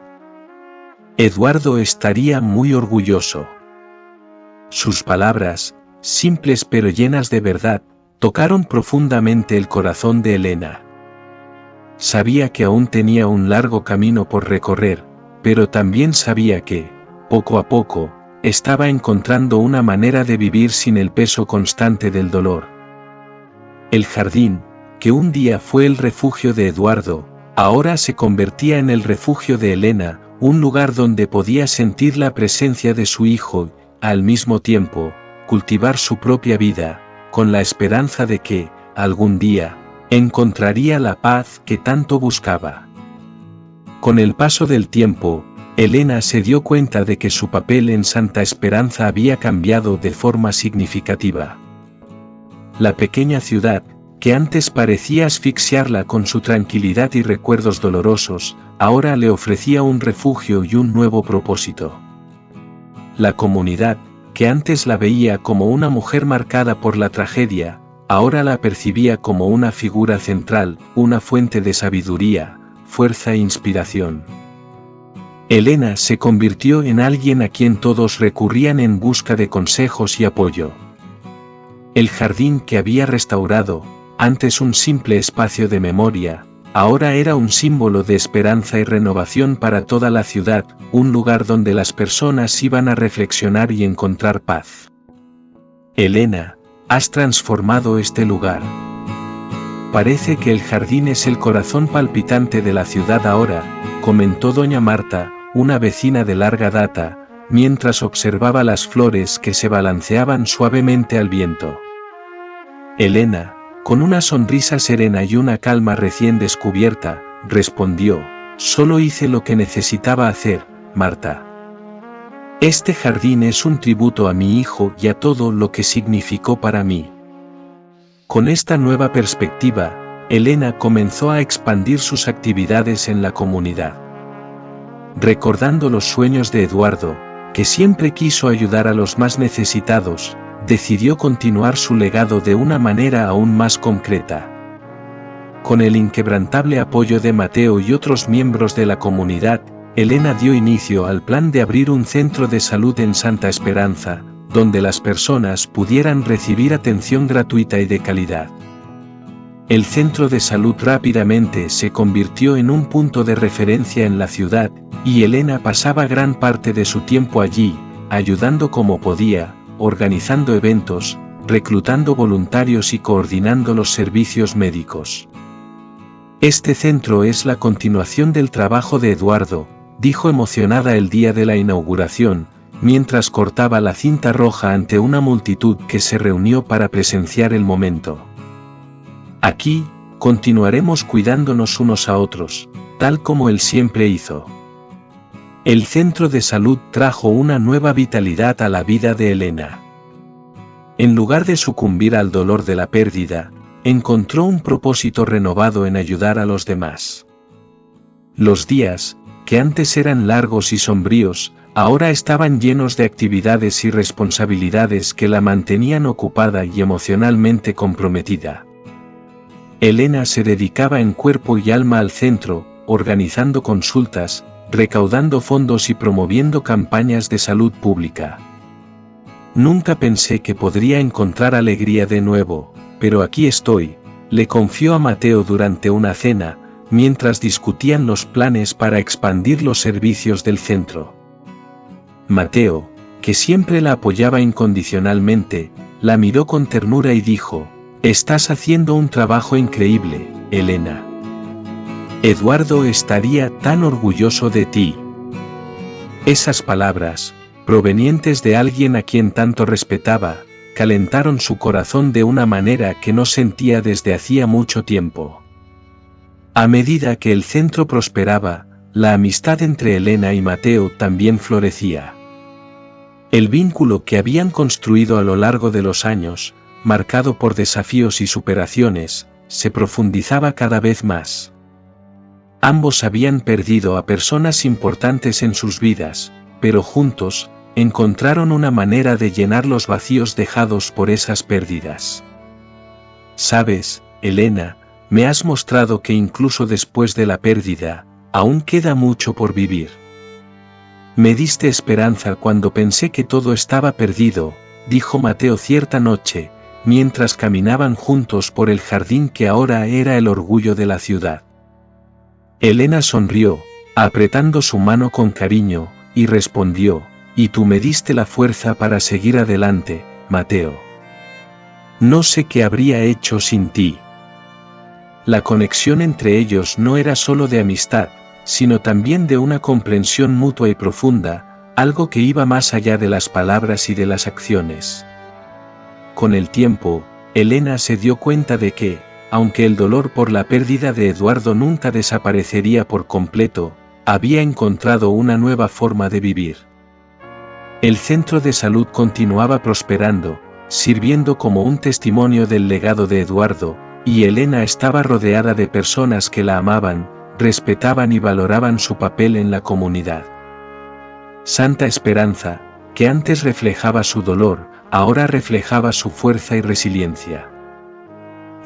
Eduardo estaría muy orgulloso». Sus palabras, simples pero llenas de verdad, tocaron profundamente el corazón de Elena. Sabía que aún tenía un largo camino por recorrer, pero también sabía que, poco a poco, estaba encontrando una manera de vivir sin el peso constante del dolor. El jardín, que un día fue el refugio de Eduardo, ahora se convertía en el refugio de Elena, un lugar donde podía sentir la presencia de su hijo, al mismo tiempo, cultivar su propia vida, con la esperanza de que, algún día, encontraría la paz que tanto buscaba. Con el paso del tiempo, Elena se dio cuenta de que su papel en Santa Esperanza había cambiado de forma significativa. La pequeña ciudad, que antes parecía asfixiarla con su tranquilidad y recuerdos dolorosos, ahora le ofrecía un refugio y un nuevo propósito. La comunidad, que antes la veía como una mujer marcada por la tragedia, ahora la percibía como una figura central, una fuente de sabiduría, fuerza e inspiración. Elena se convirtió en alguien a quien todos recurrían en busca de consejos y apoyo. El jardín que había restaurado, antes un simple espacio de memoria, ahora era un símbolo de esperanza y renovación para toda la ciudad, un lugar donde las personas iban a reflexionar y encontrar paz. Elena, has transformado este lugar. Parece que el jardín es el corazón palpitante de la ciudad ahora, comentó doña Marta, una vecina de larga data, mientras observaba las flores que se balanceaban suavemente al viento. Elena, con una sonrisa serena y una calma recién descubierta, respondió, «Solo hice lo que necesitaba hacer, Marta. Este jardín es un tributo a mi hijo y a todo lo que significó para mí». Con esta nueva perspectiva, Elena comenzó a expandir sus actividades en la comunidad. Recordando los sueños de Eduardo, que siempre quiso ayudar a los más necesitados, decidió continuar su legado de una manera aún más concreta. Con el inquebrantable apoyo de Mateo y otros miembros de la comunidad, Elena dio inicio al plan de abrir un centro de salud en Santa Esperanza, donde las personas pudieran recibir atención gratuita y de calidad. El centro de salud rápidamente se convirtió en un punto de referencia en la ciudad, y Elena pasaba gran parte de su tiempo allí, ayudando como podía, organizando eventos, reclutando voluntarios y coordinando los servicios médicos. Este centro es la continuación del trabajo de Eduardo, dijo emocionada el día de la inauguración, mientras cortaba la cinta roja ante una multitud que se reunió para presenciar el momento. Aquí, continuaremos cuidándonos unos a otros, tal como él siempre hizo. El centro de salud trajo una nueva vitalidad a la vida de Elena. En lugar de sucumbir al dolor de la pérdida, encontró un propósito renovado en ayudar a los demás. Los días, que antes eran largos y sombríos, ahora estaban llenos de actividades y responsabilidades que la mantenían ocupada y emocionalmente comprometida. Elena se dedicaba en cuerpo y alma al centro, organizando consultas, recaudando fondos y promoviendo campañas de salud pública. Nunca pensé que podría encontrar alegría de nuevo, pero aquí estoy, le confió a Mateo durante una cena, mientras discutían los planes para expandir los servicios del centro. Mateo, que siempre la apoyaba incondicionalmente, la miró con ternura y dijo: «Estás haciendo un trabajo increíble, Elena. Eduardo estaría tan orgulloso de ti». Esas palabras, provenientes de alguien a quien tanto respetaba, calentaron su corazón de una manera que no sentía desde hacía mucho tiempo. A medida que el centro prosperaba, la amistad entre Elena y Mateo también florecía. El vínculo que habían construido a lo largo de los años, marcado por desafíos y superaciones, se profundizaba cada vez más. Ambos habían perdido a personas importantes en sus vidas, pero juntos, encontraron una manera de llenar los vacíos dejados por esas pérdidas. «Sabes, Elena, me has mostrado que incluso después de la pérdida, aún queda mucho por vivir. Me diste esperanza cuando pensé que todo estaba perdido», dijo Mateo cierta noche, mientras caminaban juntos por el jardín que ahora era el orgullo de la ciudad. Elena sonrió, apretando su mano con cariño, y respondió: «Y tú me diste la fuerza para seguir adelante, Mateo. No sé qué habría hecho sin ti». La conexión entre ellos no era solo de amistad, sino también de una comprensión mutua y profunda, algo que iba más allá de las palabras y de las acciones. Con el tiempo, Elena se dio cuenta de que, aunque el dolor por la pérdida de Eduardo nunca desaparecería por completo, había encontrado una nueva forma de vivir. El centro de salud continuaba prosperando, sirviendo como un testimonio del legado de Eduardo, y Elena estaba rodeada de personas que la amaban, respetaban y valoraban su papel en la comunidad. Santa Esperanza, que antes reflejaba su dolor, ahora reflejaba su fuerza y resiliencia.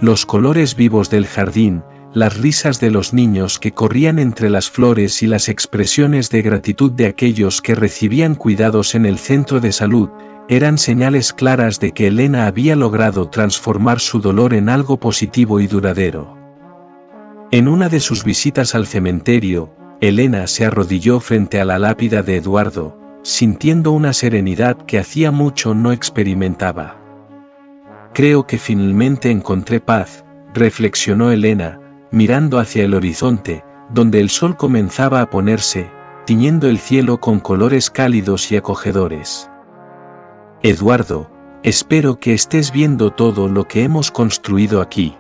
Los colores vivos del jardín, las risas de los niños que corrían entre las flores y las expresiones de gratitud de aquellos que recibían cuidados en el centro de salud, eran señales claras de que Elena había logrado transformar su dolor en algo positivo y duradero. En una de sus visitas al cementerio, Elena se arrodilló frente a la lápida de Eduardo, sintiendo una serenidad que hacía mucho no experimentaba. «Creo que finalmente encontré paz», reflexionó Elena, mirando hacia el horizonte, donde el sol comenzaba a ponerse, tiñendo el cielo con colores cálidos y acogedores. «Eduardo, espero que estés viendo todo lo que hemos construido aquí.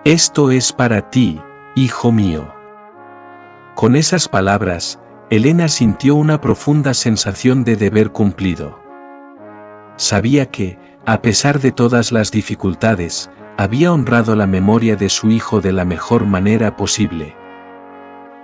Esto es para ti, hijo mío». Con esas palabras, Elena sintió una profunda sensación de deber cumplido. Sabía que, a pesar de todas las dificultades, había honrado la memoria de su hijo de la mejor manera posible.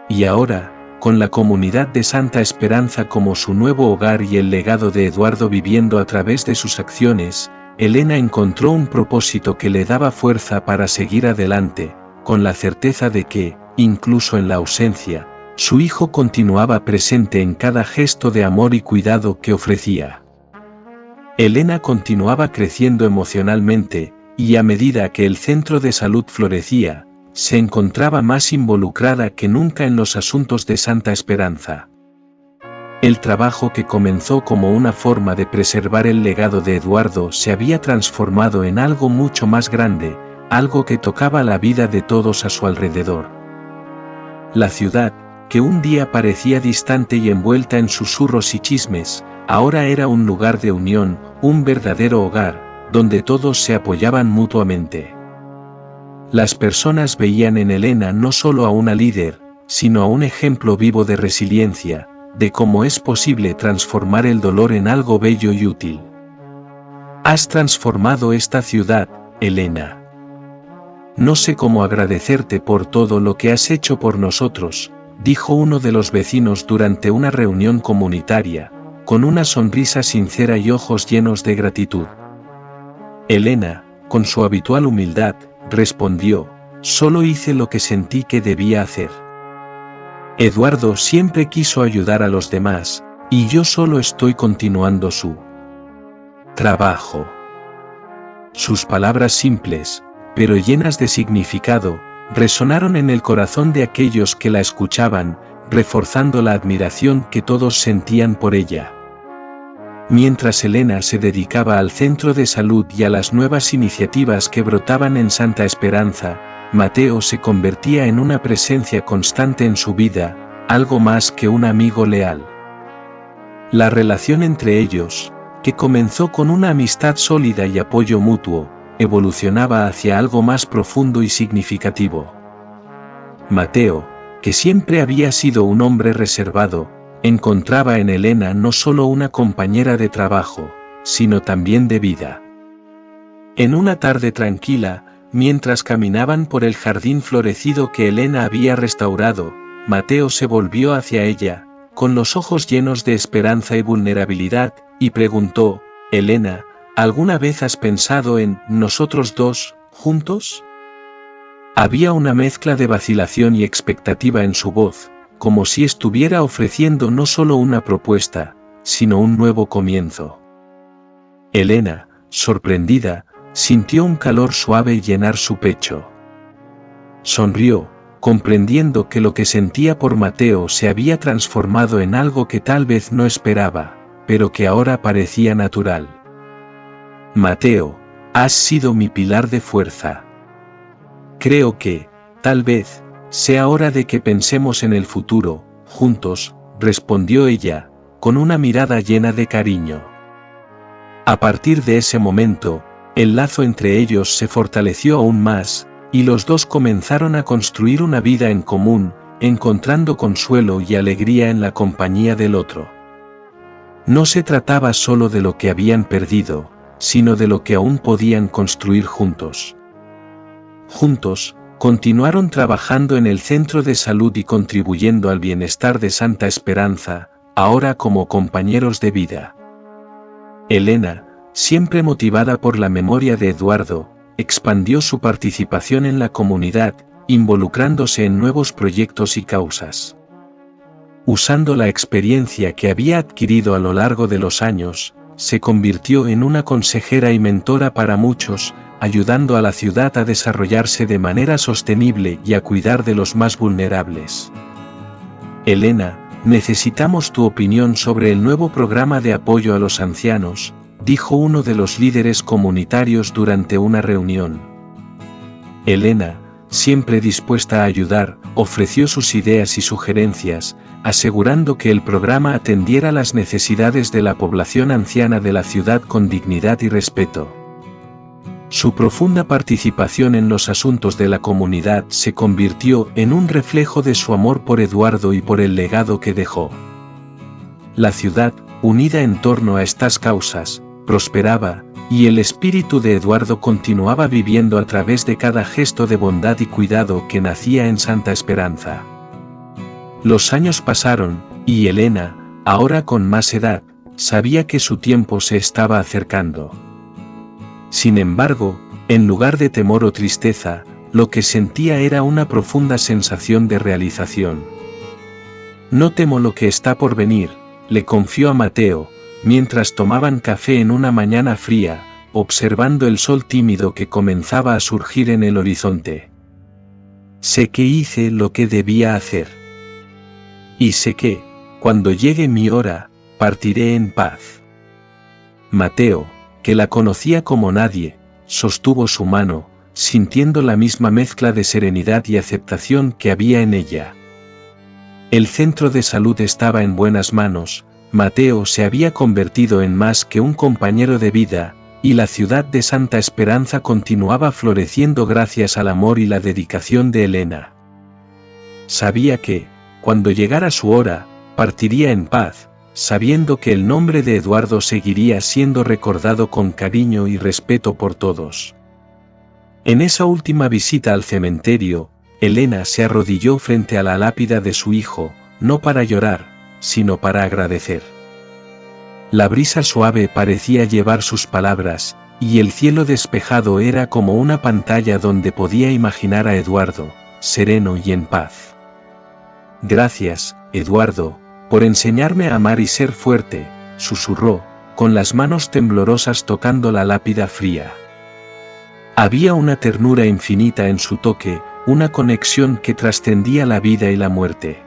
Y ahora, con la comunidad de Santa Esperanza como su nuevo hogar y el legado de Eduardo viviendo a través de sus acciones, Elena encontró un propósito que le daba fuerza para seguir adelante, con la certeza de que, incluso en la ausencia, su hijo continuaba presente en cada gesto de amor y cuidado que ofrecía. Elena continuaba creciendo emocionalmente, y a medida que el centro de salud florecía, se encontraba más involucrada que nunca en los asuntos de Santa Esperanza. El trabajo que comenzó como una forma de preservar el legado de Eduardo se había transformado en algo mucho más grande, algo que tocaba la vida de todos a su alrededor. La ciudad, que un día parecía distante y envuelta en susurros y chismes, ahora era un lugar de unión, un verdadero hogar, donde todos se apoyaban mutuamente. Las personas veían en Elena no solo a una líder, sino a un ejemplo vivo de resiliencia, de cómo es posible transformar el dolor en algo bello y útil. Has transformado esta ciudad, Elena. No sé cómo agradecerte por todo lo que has hecho por nosotros, dijo uno de los vecinos durante una reunión comunitaria, con una sonrisa sincera y ojos llenos de gratitud. Elena, con su habitual humildad, respondió: solo hice lo que sentí que debía hacer. Eduardo siempre quiso ayudar a los demás, y yo solo estoy continuando su trabajo. Sus palabras simples, pero llenas de significado, resonaron en el corazón de aquellos que la escuchaban, reforzando la admiración que todos sentían por ella. Mientras Elena se dedicaba al centro de salud y a las nuevas iniciativas que brotaban en Santa Esperanza, Mateo se convertía en una presencia constante en su vida, algo más que un amigo leal. La relación entre ellos, que comenzó con una amistad sólida y apoyo mutuo, evolucionaba hacia algo más profundo y significativo. Mateo, que siempre había sido un hombre reservado, encontraba en Elena no solo una compañera de trabajo, sino también de vida. En una tarde tranquila, mientras caminaban por el jardín florecido que Elena había restaurado, Mateo se volvió hacia ella, con los ojos llenos de esperanza y vulnerabilidad, y preguntó: Elena, ¿alguna vez has pensado en nosotros dos, juntos? Había una mezcla de vacilación y expectativa en su voz, como si estuviera ofreciendo no solo una propuesta, sino un nuevo comienzo. Elena, sorprendida, sintió un calor suave llenar su pecho. Sonrió, comprendiendo que lo que sentía por Mateo se había transformado en algo que tal vez no esperaba, pero que ahora parecía natural. Mateo, has sido mi pilar de fuerza. Creo que, tal vez, sea hora de que pensemos en el futuro, juntos, respondió ella, con una mirada llena de cariño. A partir de ese momento, el lazo entre ellos se fortaleció aún más, y los dos comenzaron a construir una vida en común, encontrando consuelo y alegría en la compañía del otro. No se trataba solo de lo que habían perdido, sino de lo que aún podían construir juntos. Juntos, continuaron trabajando en el centro de salud y contribuyendo al bienestar de Santa Esperanza, ahora como compañeros de vida. Elena, siempre motivada por la memoria de Eduardo, expandió su participación en la comunidad, involucrándose en nuevos proyectos y causas. Usando la experiencia que había adquirido a lo largo de los años, se convirtió en una consejera y mentora para muchos, ayudando a la ciudad a desarrollarse de manera sostenible y a cuidar de los más vulnerables. Elena, necesitamos tu opinión sobre el nuevo programa de apoyo a los ancianos, dijo uno de los líderes comunitarios durante una reunión. Elena, siempre dispuesta a ayudar, ofreció sus ideas y sugerencias, asegurando que el programa atendiera las necesidades de la población anciana de la ciudad con dignidad y respeto. Su profunda participación en los asuntos de la comunidad se convirtió en un reflejo de su amor por Eduardo y por el legado que dejó. La ciudad, unida en torno a estas causas, prosperaba, y el espíritu de Eduardo continuaba viviendo a través de cada gesto de bondad y cuidado que nacía en Santa Esperanza. Los años pasaron, y Elena, ahora con más edad, sabía que su tiempo se estaba acercando. Sin embargo, en lugar de temor o tristeza, lo que sentía era una profunda sensación de realización. No temo lo que está por venir, le confió a Mateo, mientras tomaban café en una mañana fría, observando el sol tímido que comenzaba a surgir en el horizonte. Sé que hice lo que debía hacer. Y sé que, cuando llegue mi hora, partiré en paz. Mateo, que la conocía como nadie, sostuvo su mano, sintiendo la misma mezcla de serenidad y aceptación que había en ella. El centro de salud estaba en buenas manos, Mateo se había convertido en más que un compañero de vida, y la ciudad de Santa Esperanza continuaba floreciendo gracias al amor y la dedicación de Elena. Sabía que, cuando llegara su hora, partiría en paz, sabiendo que el nombre de Eduardo seguiría siendo recordado con cariño y respeto por todos. En esa última visita al cementerio, Elena se arrodilló frente a la lápida de su hijo, no para llorar, sino para agradecer. La brisa suave parecía llevar sus palabras, y el cielo despejado era como una pantalla donde podía imaginar a Eduardo, sereno y en paz. Gracias, Eduardo, por enseñarme a amar y ser fuerte, susurró, con las manos temblorosas tocando la lápida fría. Había una ternura infinita en su toque, una conexión que trascendía la vida y la muerte.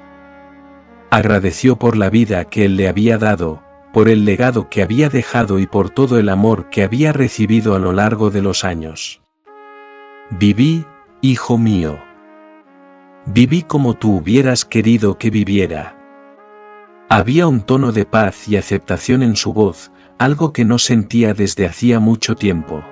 Agradeció por la vida que él le había dado, por el legado que había dejado y por todo el amor que había recibido a lo largo de los años. Viví, hijo mío. Viví como tú hubieras querido que viviera. Había un tono de paz y aceptación en su voz, algo que no sentía desde hacía mucho tiempo.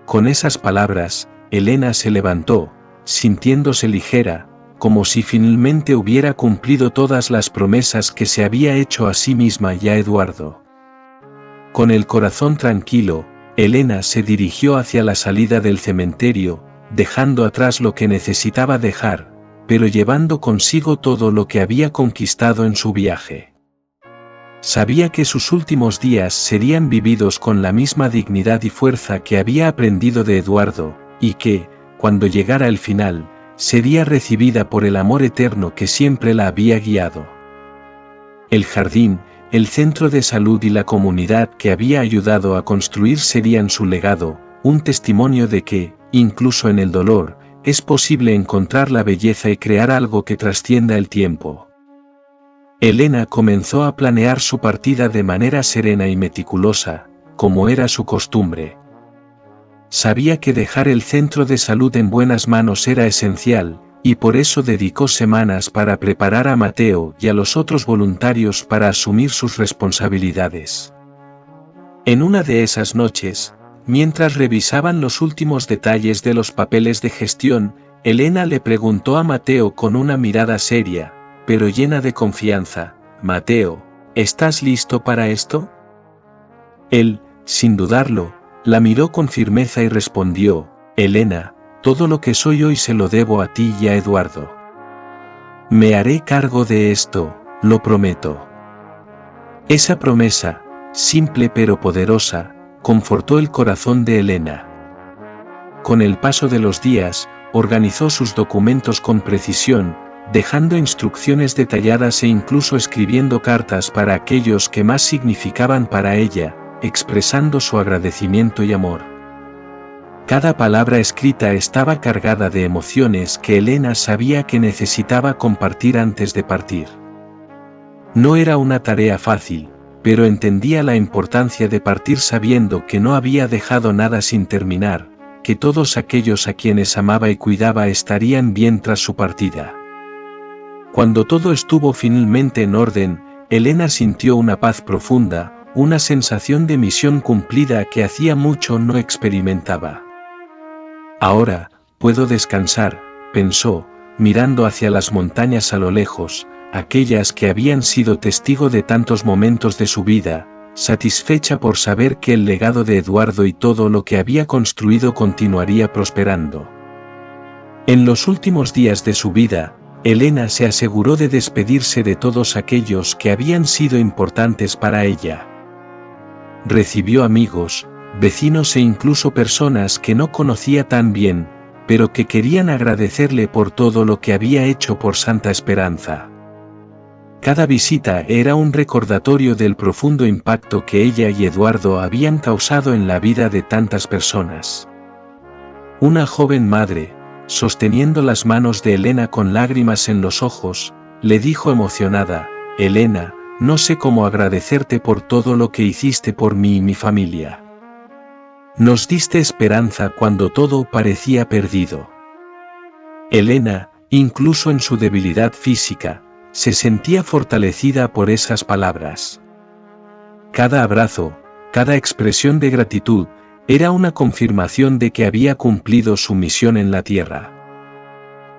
Con esas palabras, Elena se levantó, sintiéndose ligera, como si finalmente hubiera cumplido todas las promesas que se había hecho a sí misma y a Eduardo. Con el corazón tranquilo, Elena se dirigió hacia la salida del cementerio, dejando atrás lo que necesitaba dejar, pero llevando consigo todo lo que había conquistado en su viaje. Sabía que sus últimos días serían vividos con la misma dignidad y fuerza que había aprendido de Eduardo, y que, cuando llegara el final, sería recibida por el amor eterno que siempre la había guiado. El jardín, el centro de salud y la comunidad que había ayudado a construir serían su legado, un testimonio de que, incluso en el dolor, es posible encontrar la belleza y crear algo que trascienda el tiempo. Elena comenzó a planear su partida de manera serena y meticulosa, como era su costumbre. Sabía que dejar el centro de salud en buenas manos era esencial, y por eso dedicó semanas para preparar a Mateo y a los otros voluntarios para asumir sus responsabilidades. En una de esas noches, mientras revisaban los últimos detalles de los papeles de gestión, Elena le preguntó a Mateo con una mirada seria, pero llena de confianza: «Mateo, ¿estás listo para esto?». Él, sin dudarlo, la miró con firmeza y respondió: «Elena, todo lo que soy hoy se lo debo a ti y a Eduardo. Me haré cargo de esto, lo prometo». Esa promesa, simple pero poderosa, confortó el corazón de Elena. Con el paso de los días, organizó sus documentos con precisión, dejando instrucciones detalladas e incluso escribiendo cartas para aquellos que más significaban para ella, expresando su agradecimiento y amor. Cada palabra escrita estaba cargada de emociones que Elena sabía que necesitaba compartir antes de partir. No era una tarea fácil, pero entendía la importancia de partir sabiendo que no había dejado nada sin terminar, que todos aquellos a quienes amaba y cuidaba estarían bien tras su partida. Cuando todo estuvo finalmente en orden, Elena sintió una paz profunda, una sensación de misión cumplida que hacía mucho no experimentaba. Ahora, puedo descansar, pensó, mirando hacia las montañas a lo lejos, aquellas que habían sido testigo de tantos momentos de su vida, satisfecha por saber que el legado de Eduardo y todo lo que había construido continuaría prosperando. En los últimos días de su vida, Elena se aseguró de despedirse de todos aquellos que habían sido importantes para ella. Recibió amigos, vecinos e incluso personas que no conocía tan bien, pero que querían agradecerle por todo lo que había hecho por Santa Esperanza. Cada visita era un recordatorio del profundo impacto que ella y Eduardo habían causado en la vida de tantas personas. Una joven madre, sosteniendo las manos de Elena con lágrimas en los ojos, le dijo emocionada: «Elena, no sé cómo agradecerte por todo lo que hiciste por mí y mi familia. Nos diste esperanza cuando todo parecía perdido». Elena, incluso en su debilidad física, se sentía fortalecida por esas palabras. Cada abrazo, cada expresión de gratitud, era una confirmación de que había cumplido su misión en la tierra.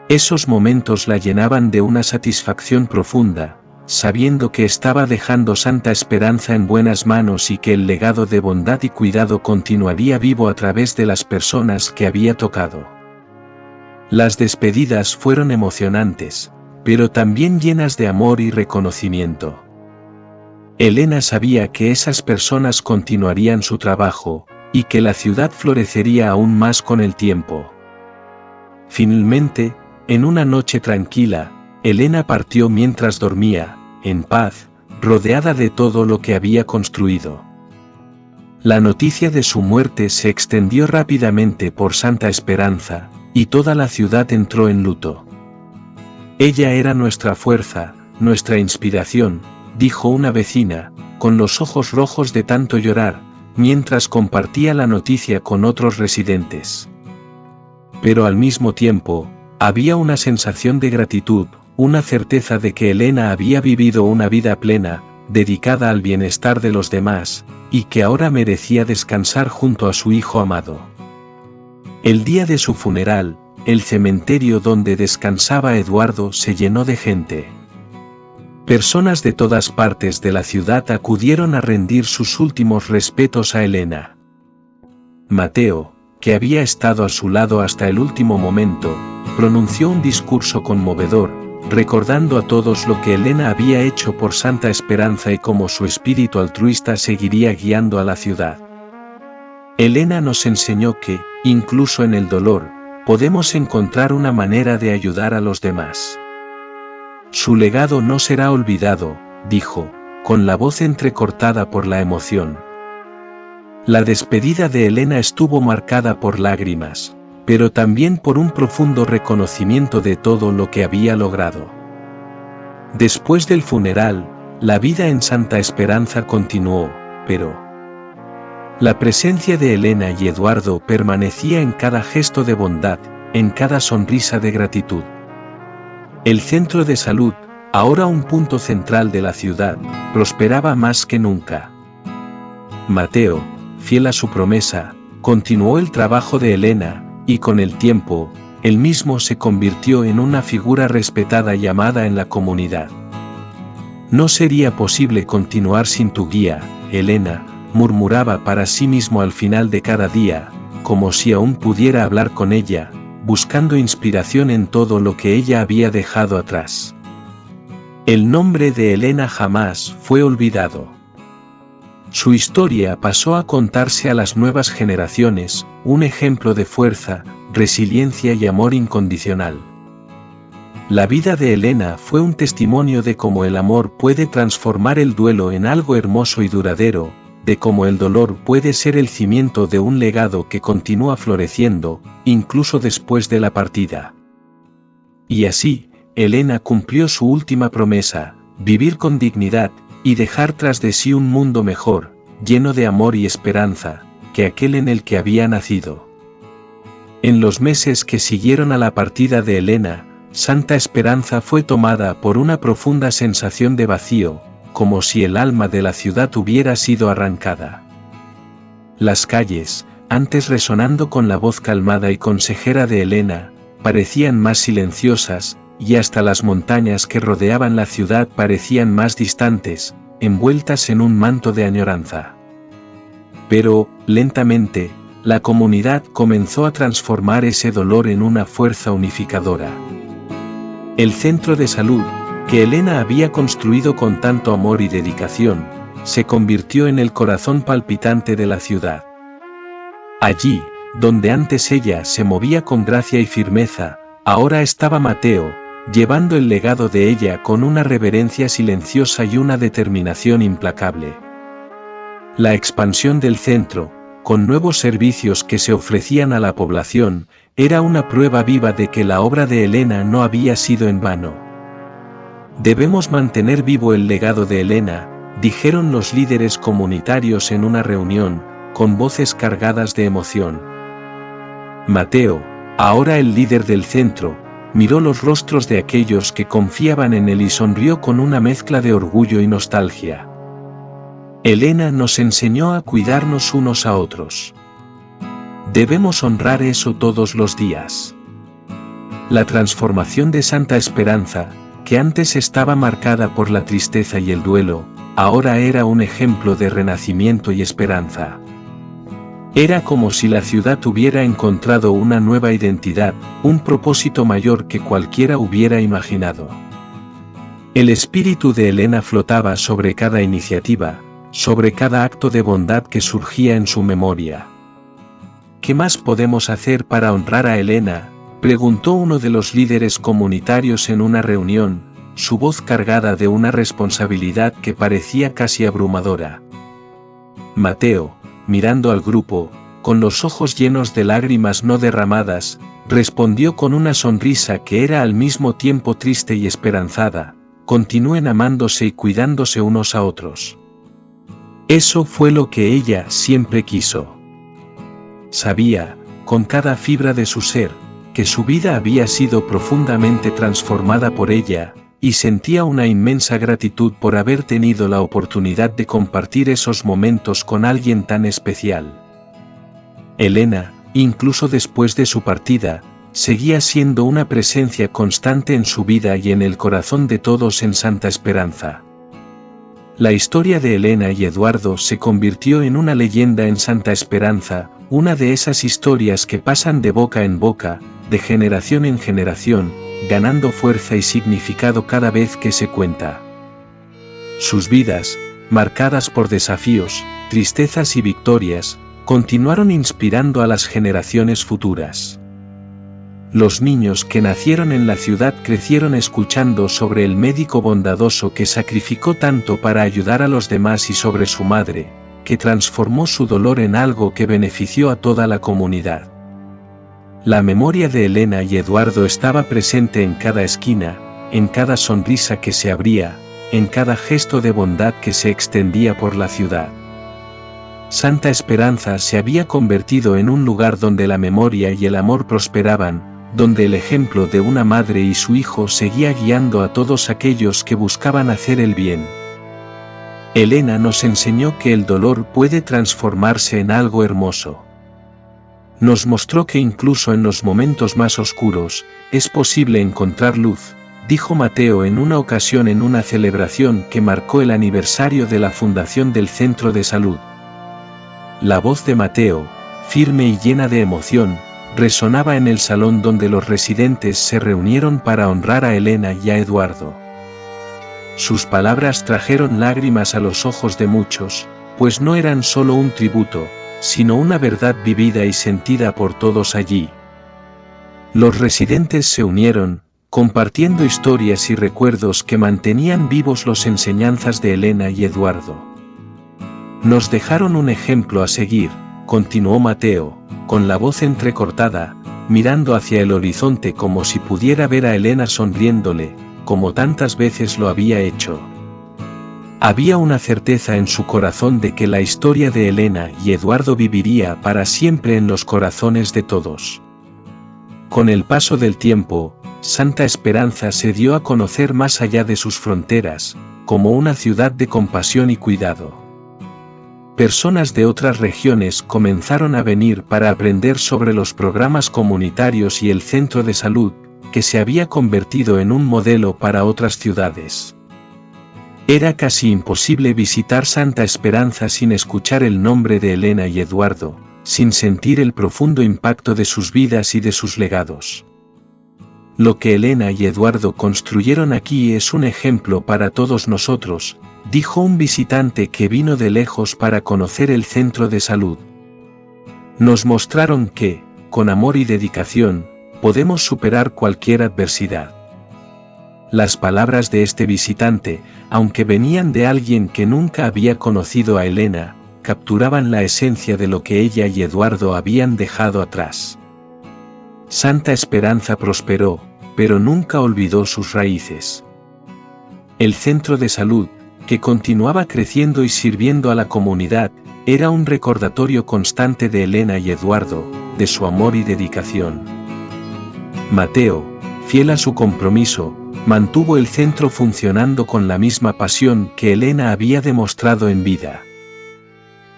Esos momentos la llenaban de una satisfacción profunda, sabiendo que estaba dejando Santa Esperanza en buenas manos y que el legado de bondad y cuidado continuaría vivo a través de las personas que había tocado. Las despedidas fueron emocionantes, pero también llenas de amor y reconocimiento. Elena sabía que esas personas continuarían su trabajo, y que la ciudad florecería aún más con el tiempo. Finalmente, en una noche tranquila, Elena partió mientras dormía, en paz, rodeada de todo lo que había construido. La noticia de su muerte se extendió rápidamente por Santa Esperanza, y toda la ciudad entró en luto. «Ella era nuestra fuerza, nuestra inspiración», dijo una vecina, con los ojos rojos de tanto llorar, mientras compartía la noticia con otros residentes. Pero al mismo tiempo, había una sensación de gratitud, una certeza de que Elena había vivido una vida plena, dedicada al bienestar de los demás, y que ahora merecía descansar junto a su hijo amado. El día de su funeral, el cementerio donde descansaba Eduardo se llenó de gente. Personas de todas partes de la ciudad acudieron a rendir sus últimos respetos a Elena. Mateo, que había estado a su lado hasta el último momento, pronunció un discurso conmovedor, recordando a todos lo que Elena había hecho por Santa Esperanza y cómo su espíritu altruista seguiría guiando a la ciudad. Elena nos enseñó que, incluso en el dolor, podemos encontrar una manera de ayudar a los demás. Su legado no será olvidado, dijo, con la voz entrecortada por la emoción. La despedida de Elena estuvo marcada por lágrimas, pero también por un profundo reconocimiento de todo lo que había logrado. Después del funeral, la vida en Santa Esperanza continuó, pero la presencia de Elena y Eduardo permanecía en cada gesto de bondad, en cada sonrisa de gratitud. El centro de salud, ahora un punto central de la ciudad, prosperaba más que nunca. Mateo, fiel a su promesa, continuó el trabajo de Elena, y con el tiempo, él mismo se convirtió en una figura respetada y amada en la comunidad. «No sería posible continuar sin tu guía, Elena», murmuraba para sí mismo al final de cada día, como si aún pudiera hablar con ella, buscando inspiración en todo lo que ella había dejado atrás. El nombre de Elena jamás fue olvidado. Su historia pasó a contarse a las nuevas generaciones, un ejemplo de fuerza, resiliencia y amor incondicional. La vida de Elena fue un testimonio de cómo el amor puede transformar el duelo en algo hermoso y duradero, de cómo el dolor puede ser el cimiento de un legado que continúa floreciendo, incluso después de la partida. Y así, Elena cumplió su última promesa, vivir con dignidad, y dejar tras de sí un mundo mejor, lleno de amor y esperanza, que aquel en el que había nacido. En los meses que siguieron a la partida de Elena, Santa Esperanza fue tomada por una profunda sensación de vacío, como si el alma de la ciudad hubiera sido arrancada. Las calles, antes resonando con la voz calmada y consejera de Elena, parecían más silenciosas, y hasta las montañas que rodeaban la ciudad parecían más distantes, envueltas en un manto de añoranza. Pero, lentamente, la comunidad comenzó a transformar ese dolor en una fuerza unificadora. El centro de salud, que Elena había construido con tanto amor y dedicación, se convirtió en el corazón palpitante de la ciudad. Allí, donde antes ella se movía con gracia y firmeza, ahora estaba Mateo, llevando el legado de ella con una reverencia silenciosa y una determinación implacable. La expansión del centro, con nuevos servicios que se ofrecían a la población, era una prueba viva de que la obra de Elena no había sido en vano. Debemos mantener vivo el legado de Elena, dijeron los líderes comunitarios en una reunión, con voces cargadas de emoción. Mateo, ahora el líder del centro, miró los rostros de aquellos que confiaban en él y sonrió con una mezcla de orgullo y nostalgia. Elena nos enseñó a cuidarnos unos a otros. Debemos honrar eso todos los días. La transformación de Santa Esperanza, que antes estaba marcada por la tristeza y el duelo, ahora era un ejemplo de renacimiento y esperanza. Era como si la ciudad hubiera encontrado una nueva identidad, un propósito mayor que cualquiera hubiera imaginado. El espíritu de Elena flotaba sobre cada iniciativa, sobre cada acto de bondad que surgía en su memoria. ¿Qué más podemos hacer para honrar a Elena?, preguntó uno de los líderes comunitarios en una reunión, su voz cargada de una responsabilidad que parecía casi abrumadora. Mateo, mirando al grupo, con los ojos llenos de lágrimas no derramadas, respondió con una sonrisa que era al mismo tiempo triste y esperanzada: continúen amándose y cuidándose unos a otros. Eso fue lo que ella siempre quiso. Sabía, con cada fibra de su ser, que su vida había sido profundamente transformada por ella, y sentía una inmensa gratitud por haber tenido la oportunidad de compartir esos momentos con alguien tan especial. Elena, incluso después de su partida, seguía siendo una presencia constante en su vida y en el corazón de todos en Santa Esperanza. La historia de Elena y Eduardo se convirtió en una leyenda en Santa Esperanza, una de esas historias que pasan de boca en boca, de generación en generación, ganando fuerza y significado cada vez que se cuenta. Sus vidas, marcadas por desafíos, tristezas y victorias, continuaron inspirando a las generaciones futuras. Los niños que nacieron en la ciudad crecieron escuchando sobre el médico bondadoso que sacrificó tanto para ayudar a los demás y sobre su madre, que transformó su dolor en algo que benefició a toda la comunidad. La memoria de Elena y Eduardo estaba presente en cada esquina, en cada sonrisa que se abría, en cada gesto de bondad que se extendía por la ciudad. Santa Esperanza se había convertido en un lugar donde la memoria y el amor prosperaban, donde el ejemplo de una madre y su hijo seguía guiando a todos aquellos que buscaban hacer el bien. Elena nos enseñó que el dolor puede transformarse en algo hermoso. Nos mostró que incluso en los momentos más oscuros, es posible encontrar luz, dijo Mateo en una ocasión en una celebración que marcó el aniversario de la fundación del Centro de Salud. La voz de Mateo, firme y llena de emoción, resonaba en el salón donde los residentes se reunieron para honrar a Elena y a Eduardo. Sus palabras trajeron lágrimas a los ojos de muchos, pues no eran solo un tributo, sino una verdad vivida y sentida por todos allí. Los residentes se unieron, compartiendo historias y recuerdos que mantenían vivos las enseñanzas de Elena y Eduardo. Nos dejaron un ejemplo a seguir, continuó Mateo, con la voz entrecortada, mirando hacia el horizonte como si pudiera ver a Elena sonriéndole, como tantas veces lo había hecho. Había una certeza en su corazón de que la historia de Elena y Eduardo viviría para siempre en los corazones de todos. Con el paso del tiempo, Santa Esperanza se dio a conocer más allá de sus fronteras, como una ciudad de compasión y cuidado. Personas de otras regiones comenzaron a venir para aprender sobre los programas comunitarios y el centro de salud, que se había convertido en un modelo para otras ciudades. Era casi imposible visitar Santa Esperanza sin escuchar el nombre de Elena y Eduardo, sin sentir el profundo impacto de sus vidas y de sus legados. Lo que Elena y Eduardo construyeron aquí es un ejemplo para todos nosotros, dijo un visitante que vino de lejos para conocer el centro de salud. Nos mostraron que, con amor y dedicación, podemos superar cualquier adversidad. Las palabras de este visitante, aunque venían de alguien que nunca había conocido a Elena, capturaban la esencia de lo que ella y Eduardo habían dejado atrás. Santa Esperanza prosperó, pero nunca olvidó sus raíces. El centro de salud, que continuaba creciendo y sirviendo a la comunidad, era un recordatorio constante de Elena y Eduardo, de su amor y dedicación. Mateo, fiel a su compromiso, mantuvo el centro funcionando con la misma pasión que Elena había demostrado en vida.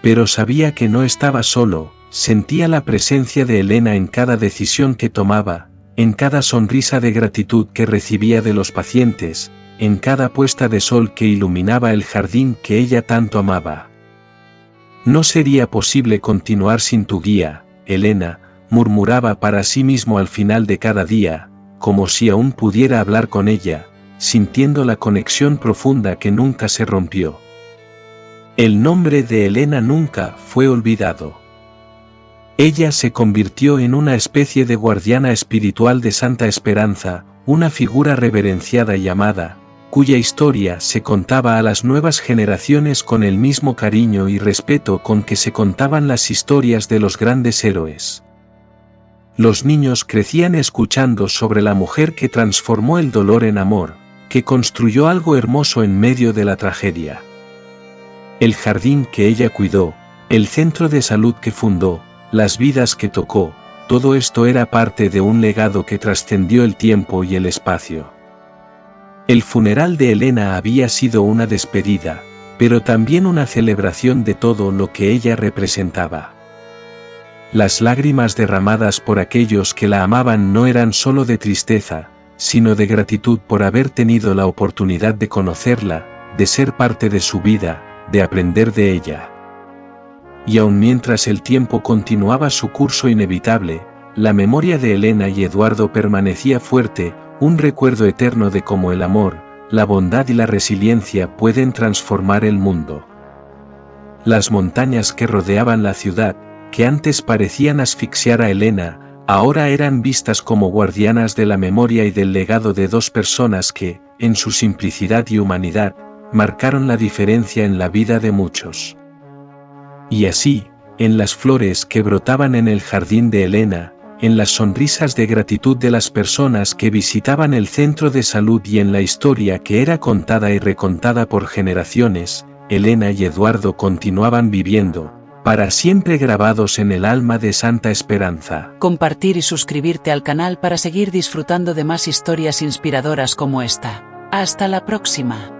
Pero sabía que no estaba solo, sentía la presencia de Elena en cada decisión que tomaba, en cada sonrisa de gratitud que recibía de los pacientes, en cada puesta de sol que iluminaba el jardín que ella tanto amaba. No sería posible continuar sin tu guía, Elena, murmuraba para sí mismo al final de cada día, como si aún pudiera hablar con ella, sintiendo la conexión profunda que nunca se rompió. El nombre de Elena nunca fue olvidado. Ella se convirtió en una especie de guardiana espiritual de Santa Esperanza, una figura reverenciada y amada, cuya historia se contaba a las nuevas generaciones con el mismo cariño y respeto con que se contaban las historias de los grandes héroes. Los niños crecían escuchando sobre la mujer que transformó el dolor en amor, que construyó algo hermoso en medio de la tragedia. El jardín que ella cuidó, el centro de salud que fundó, las vidas que tocó, todo esto era parte de un legado que trascendió el tiempo y el espacio. El funeral de Elena había sido una despedida, pero también una celebración de todo lo que ella representaba. Las lágrimas derramadas por aquellos que la amaban no eran solo de tristeza, sino de gratitud por haber tenido la oportunidad de conocerla, de ser parte de su vida, de aprender de ella. Y aun mientras el tiempo continuaba su curso inevitable, la memoria de Elena y Eduardo permanecía fuerte, un recuerdo eterno de cómo el amor, la bondad y la resiliencia pueden transformar el mundo. Las montañas que rodeaban la ciudad, que antes parecían asfixiar a Elena, ahora eran vistas como guardianas de la memoria y del legado de dos personas que, en su simplicidad y humanidad, marcaron la diferencia en la vida de muchos. Y así, en las flores que brotaban en el jardín de Elena, en las sonrisas de gratitud de las personas que visitaban el centro de salud y en la historia que era contada y recontada por generaciones, Elena y Eduardo continuaban viviendo, para siempre grabados en el alma de Santa Esperanza. Compartir y suscribirte al canal para seguir disfrutando de más historias inspiradoras como esta. Hasta la próxima.